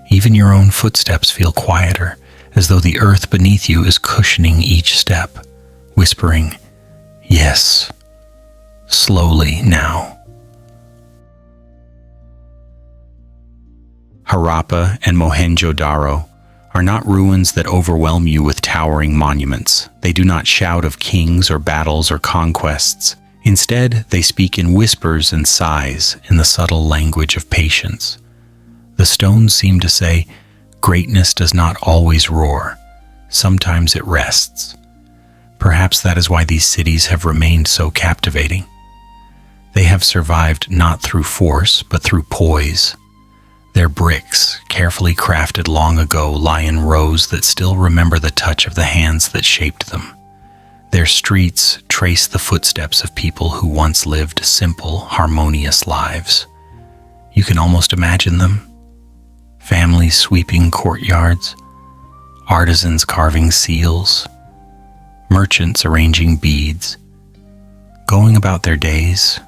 Even your own footsteps feel quieter, as though the earth beneath you is cushioning each step, whispering, "Yes, slowly now." Harappa and Mohenjo-daro are not ruins that overwhelm you with towering monuments. They do not shout of kings or battles or conquests. Instead, they speak in whispers and sighs, in the subtle language of patience. The stones seem to say, greatness does not always roar. Sometimes it rests. Perhaps that is why these cities have remained so captivating. They have survived not through force, but through poise. Their bricks, carefully crafted long ago, lie in rows that still remember the touch of the hands that shaped them. Their streets trace the footsteps of people who once lived simple, harmonious lives. You can almost imagine them. Families sweeping courtyards, artisans carving seals, merchants arranging beads, going about their days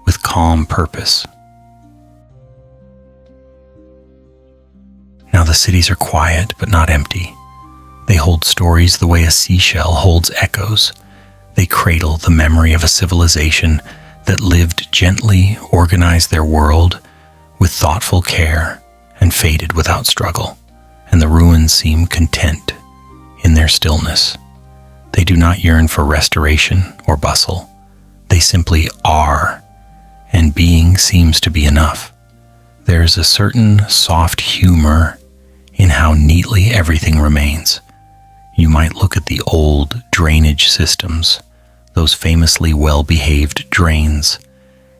with calm purpose. Now the cities are quiet but not empty. They hold stories the way a seashell holds echoes. They cradle the memory of a civilization that lived gently, organized their world with thoughtful care, and faded without struggle. And the ruins seem content in their stillness. They do not yearn for restoration or bustle. They simply are, and being seems to be enough. There is a certain soft humor in how neatly everything remains. You might look at the old drainage systems, those famously well-behaved drains,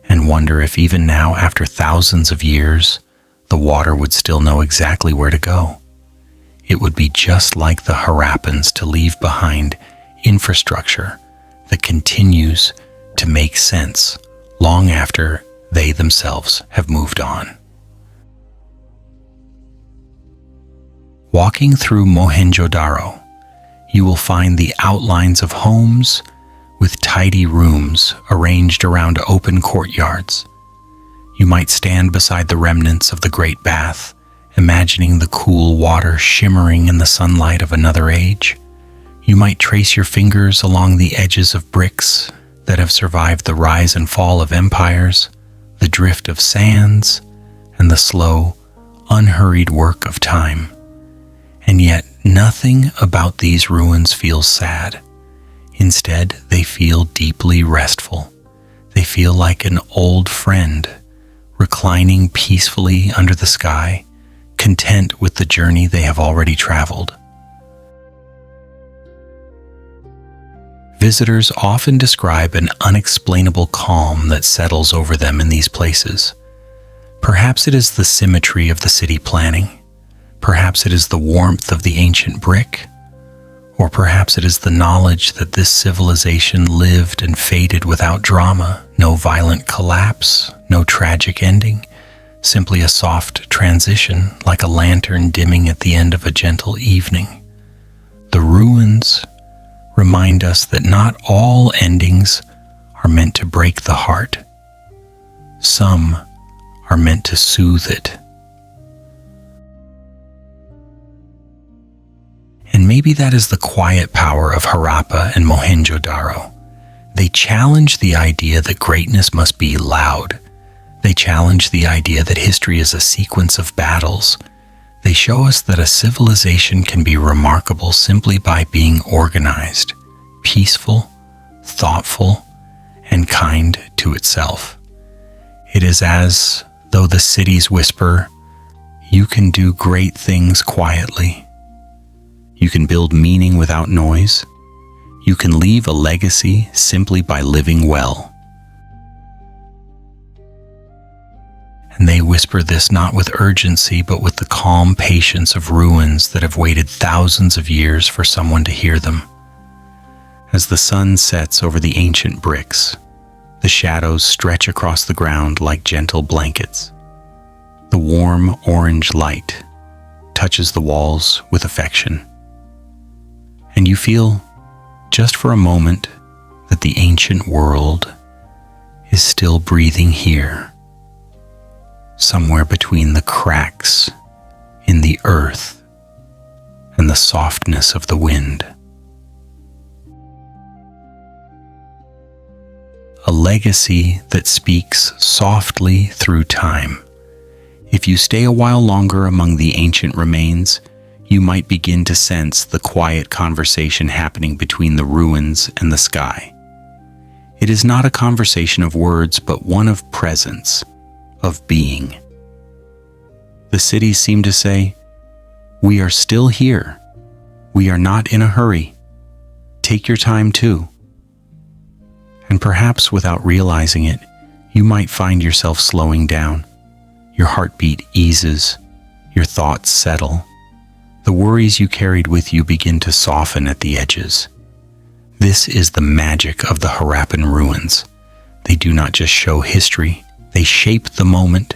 and wonder if even now, after thousands of years, the water would still know exactly where to go. It would be just like the Harappans to leave behind infrastructure that continues to make sense long after they themselves have moved on. Walking through Mohenjo-daro, you will find the outlines of homes with tidy rooms arranged around open courtyards. You might stand beside the remnants of the Great Bath, imagining the cool water shimmering in the sunlight of another age. You might trace your fingers along the edges of bricks that have survived the rise and fall of empires, the drift of sands, and the slow, unhurried work of time. And yet, nothing about these ruins feels sad. Instead, they feel deeply restful. They feel like an old friend, reclining peacefully under the sky, content with the journey they have already traveled. Visitors often describe an unexplainable calm that settles over them in these places. Perhaps it is the symmetry of the city planning. Perhaps it is the warmth of the ancient brick, or perhaps it is the knowledge that this civilization lived and faded without drama, no violent collapse, no tragic ending, simply a soft transition like a lantern dimming at the end of a gentle evening. The ruins remind us that not all endings are meant to break the heart. Some are meant to soothe it. And maybe that is the quiet power of Harappa and Mohenjo-daro. They challenge the idea that greatness must be loud. They challenge the idea that history is a sequence of battles. They show us that a civilization can be remarkable simply by being organized, peaceful, thoughtful, and kind to itself. It is as though the cities whisper, "You can do great things quietly. You can build meaning without noise. You can leave a legacy simply by living well." And they whisper this not with urgency, but with the calm patience of ruins that have waited thousands of years for someone to hear them. As the sun sets over the ancient bricks, The shadows stretch across the ground like gentle blankets. The warm orange light touches the walls with affection. And you feel, just for a moment, that the ancient world is still breathing here, somewhere between the cracks in the earth and the softness of the wind. A legacy that speaks softly through time. If you stay a while longer among the ancient remains, you might begin to sense the quiet conversation happening between the ruins and the sky. It is not a conversation of words, but one of presence, of being. The cities seem to say, "We are still here. We are not in a hurry. Take your time too." And perhaps without realizing it, you might find yourself slowing down. Your heartbeat eases, your thoughts settle. The worries you carried with you begin to soften at the edges. This is the magic of the Harappan ruins. They do not just show history, they shape the moment.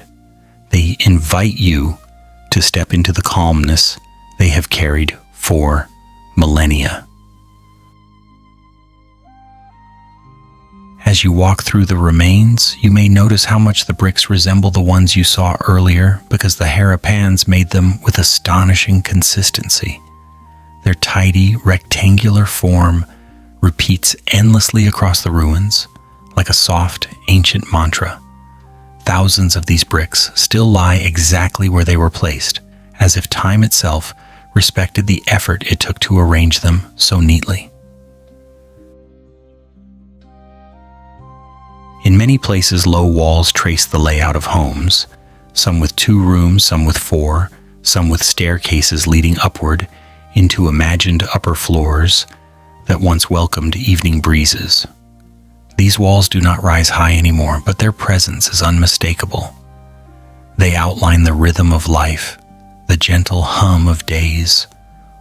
They invite you to step into the calmness they have carried for millennia. As you walk through the remains, you may notice how much the bricks resemble the ones you saw earlier because the Harappans made them with astonishing consistency. Their tidy, rectangular form repeats endlessly across the ruins, like a soft, ancient mantra. Thousands of these bricks still lie exactly where they were placed, as if time itself respected the effort it took to arrange them so neatly. In many places, low walls trace the layout of homes, some with 2 rooms, some with 4, some with staircases leading upward into imagined upper floors that once welcomed evening breezes. These walls do not rise high anymore, but their presence is unmistakable. They outline the rhythm of life, the gentle hum of days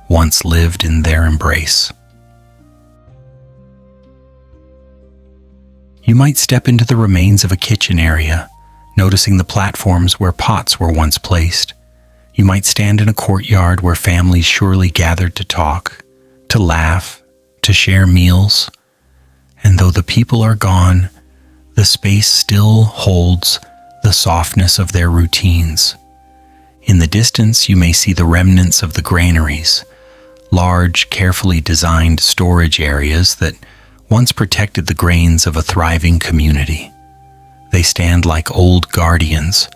once lived in their embrace. You might step into the remains of a kitchen area, noticing the platforms where pots were once placed. You might stand in a courtyard where families surely gathered to talk, to laugh, to share meals. And though the people are gone, the space still holds the softness of their routines. In the distance, you may see the remnants of the granaries, large, carefully designed storage areas that once protected the grains of a thriving community. They stand like old guardians,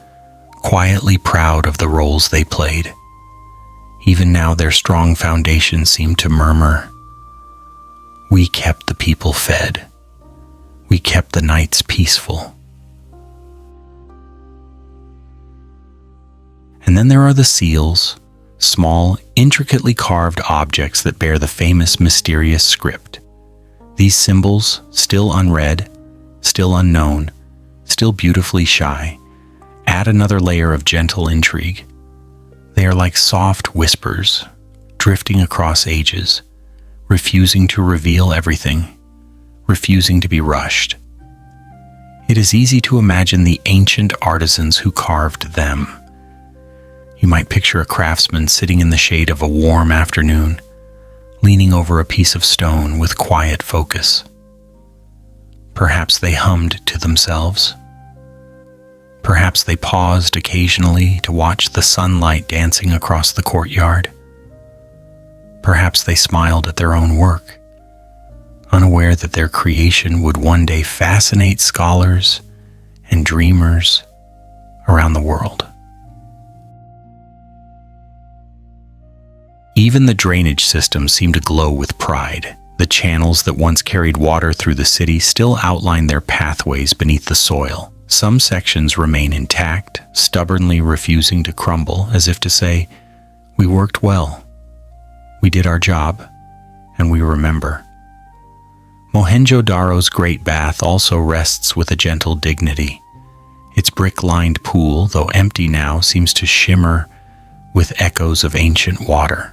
quietly proud of the roles they played. Even now, their strong foundations seem to murmur, "We kept the people fed. We kept the nights peaceful." And then there are the seals, small, intricately carved objects that bear the famous mysterious script. These symbols, still unread, still unknown, still beautifully shy, add another layer of gentle intrigue. They are like soft whispers, drifting across ages, refusing to reveal everything, refusing to be rushed. It is easy to imagine the ancient artisans who carved them. You might picture a craftsman sitting in the shade of a warm afternoon, leaning over a piece of stone with quiet focus. Perhaps they hummed to themselves. Perhaps they paused occasionally to watch the sunlight dancing across the courtyard. Perhaps they smiled at their own work, unaware that their creation would one day fascinate scholars and dreamers around the world. Even the drainage systems seem to glow with pride. The channels that once carried water through the city still outline their pathways beneath the soil. Some sections remain intact, stubbornly refusing to crumble, as if to say, "We worked well. We did our job, and we remember." Mohenjo-daro's great bath also rests with a gentle dignity. Its brick-lined pool, though empty now, seems to shimmer with echoes of ancient water.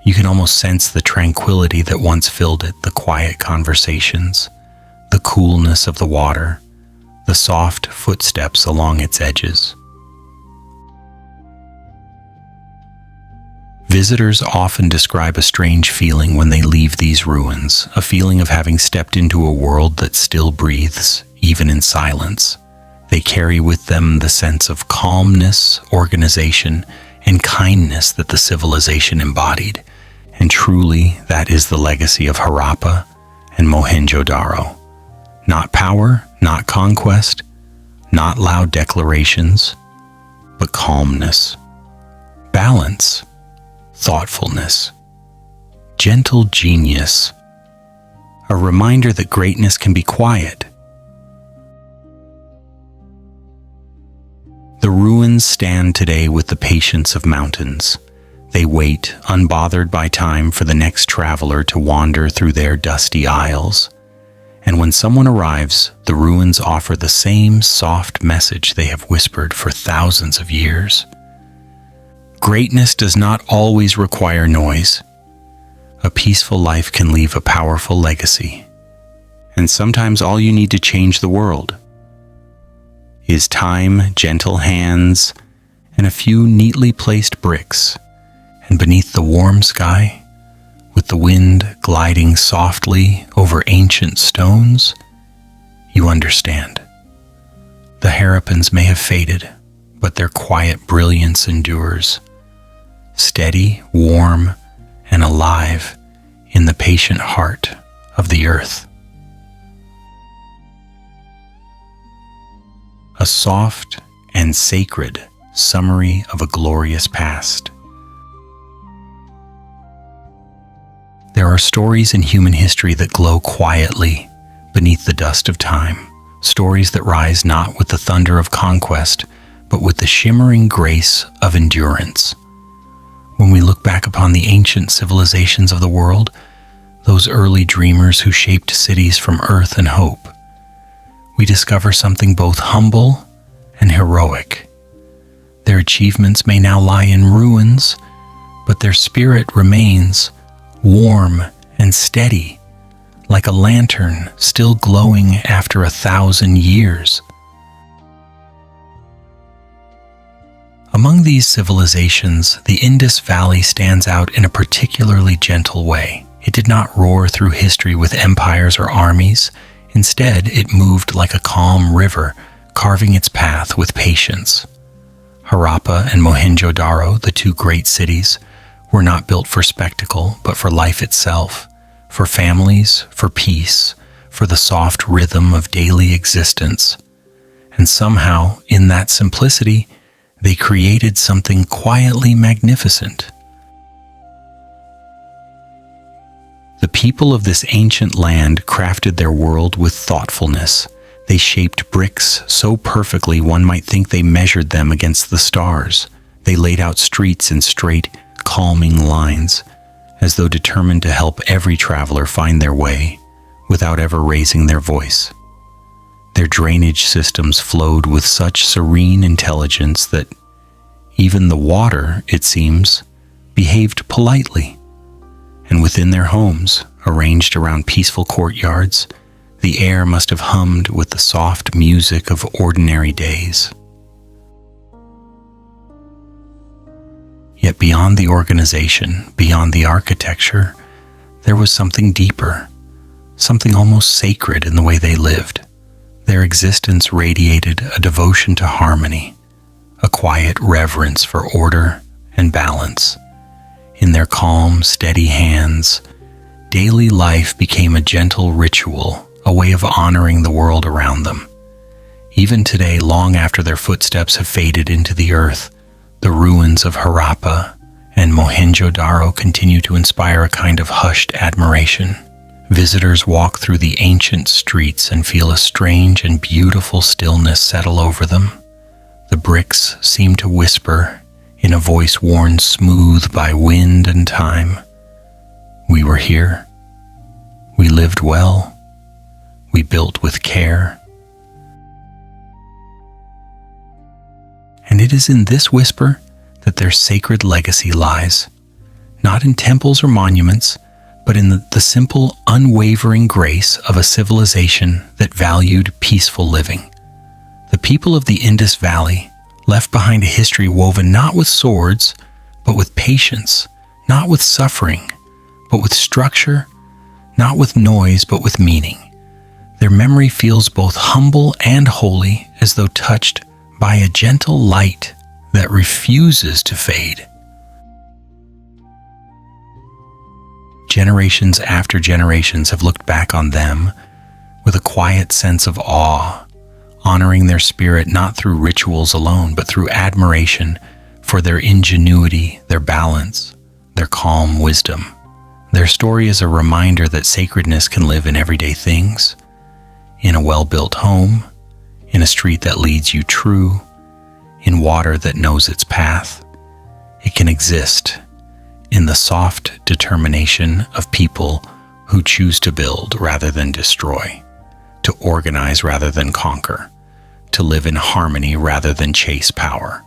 You can almost sense the tranquility that once filled it, the quiet conversations, the coolness of the water, the soft footsteps along its edges. Visitors often describe a strange feeling when they leave these ruins, a feeling of having stepped into a world that still breathes, even in silence. They carry with them the sense of calmness, organization, and kindness that the civilization embodied. And truly, that is the legacy of Harappa and Mohenjo-daro. Not power, not conquest, not loud declarations, but calmness, balance, thoughtfulness, gentle genius, a reminder that greatness can be quiet. The ruins stand today with the patience of mountains. They wait, unbothered by time, for the next traveler to wander through their dusty aisles. And when someone arrives, the ruins offer the same soft message they have whispered for thousands of years. Greatness does not always require noise. A peaceful life can leave a powerful legacy. And sometimes all you need to change the world is time, gentle hands, and a few neatly placed bricks. And beneath the warm sky, with the wind gliding softly over ancient stones, you understand. The Harappans may have faded, but their quiet brilliance endures, steady, warm, and alive in the patient heart of the earth. A soft and sacred summary of a glorious past. There are stories in human history that glow quietly beneath the dust of time, stories that rise not with the thunder of conquest, but with the shimmering grace of endurance. When we look back upon the ancient civilizations of the world, those early dreamers who shaped cities from earth and hope, we discover something both humble and heroic. Their achievements may now lie in ruins, but their spirit remains warm and steady, like a lantern still glowing after 1,000 years. Among these civilizations, the Indus Valley stands out in a particularly gentle way. It did not roar through history with empires or armies. Instead, it moved like a calm river, carving its path with patience. Harappa and Mohenjo-daro, the two great cities, were not built for spectacle, but for life itself, for families, for peace, for the soft rhythm of daily existence. And somehow, in that simplicity, they created something quietly magnificent. The people of this ancient land crafted their world with thoughtfulness. They shaped bricks so perfectly one might think they measured them against the stars. They laid out streets in straight, calming lines, as though determined to help every traveler find their way without ever raising their voice. Their drainage systems flowed with such serene intelligence that even the water, it seems, behaved politely. And within their homes, arranged around peaceful courtyards, the air must have hummed with the soft music of ordinary days. Yet beyond the organization, beyond the architecture, there was something deeper, something almost sacred in the way they lived. Their existence radiated a devotion to harmony, a quiet reverence for order and balance. In their calm, steady hands, daily life became a gentle ritual, a way of honoring the world around them. Even today, long after their footsteps have faded into the earth, the ruins of Harappa and Mohenjo-daro continue to inspire a kind of hushed admiration. Visitors walk through the ancient streets and feel a strange and beautiful stillness settle over them. The bricks seem to whisper, in a voice worn smooth by wind and time, "We were here. We lived well. We built with care." And it is in this whisper that their sacred legacy lies, not in temples or monuments, but in the simple, unwavering grace of a civilization that valued peaceful living. The people of the Indus Valley left behind a history woven not with swords, but with patience, not with suffering, but with structure, not with noise, but with meaning. Their memory feels both humble and holy, as though touched by a gentle light that refuses to fade. Generations after generations have looked back on them with a quiet sense of awe, honoring their spirit not through rituals alone, but through admiration for their ingenuity, their balance, their calm wisdom. Their story is a reminder that sacredness can live in everyday things, in a well-built home, in a street that leads you true, in water that knows its path. It can exist in the soft determination of people who choose to build rather than destroy, to organize rather than conquer, to live in harmony rather than chase power.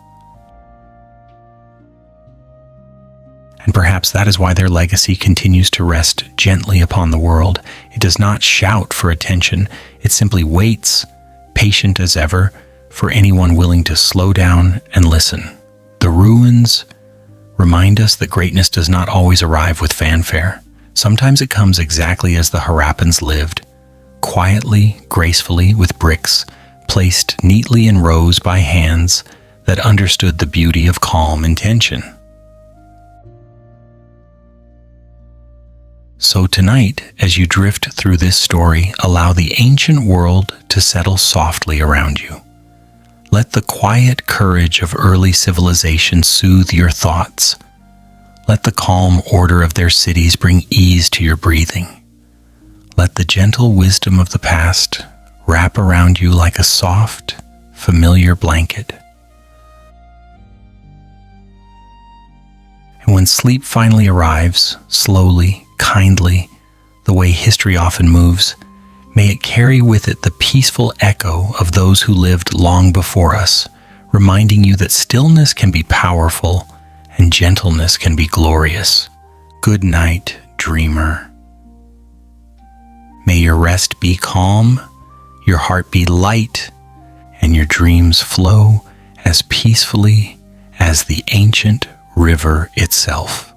And perhaps that is why their legacy continues to rest gently upon the world. It does not shout for attention. It simply waits, patient as ever, for anyone willing to slow down and listen. The ruins remind us that greatness does not always arrive with fanfare. Sometimes it comes exactly as the Harappans lived, quietly, gracefully, with bricks placed neatly in rows by hands that understood the beauty of calm intention. So tonight, as you drift through this story, allow the ancient world to settle softly around you. Let the quiet courage of early civilization soothe your thoughts. Let the calm order of their cities bring ease to your breathing. Let the gentle wisdom of the past wrap around you like a soft, familiar blanket. And when sleep finally arrives, slowly, kindly, the way history often moves, may it carry with it the peaceful echo of those who lived long before us, reminding you that stillness can be powerful and gentleness can be glorious. Good night, dreamer. May your rest be calm, your heart be light, and your dreams flow as peacefully as the ancient river itself.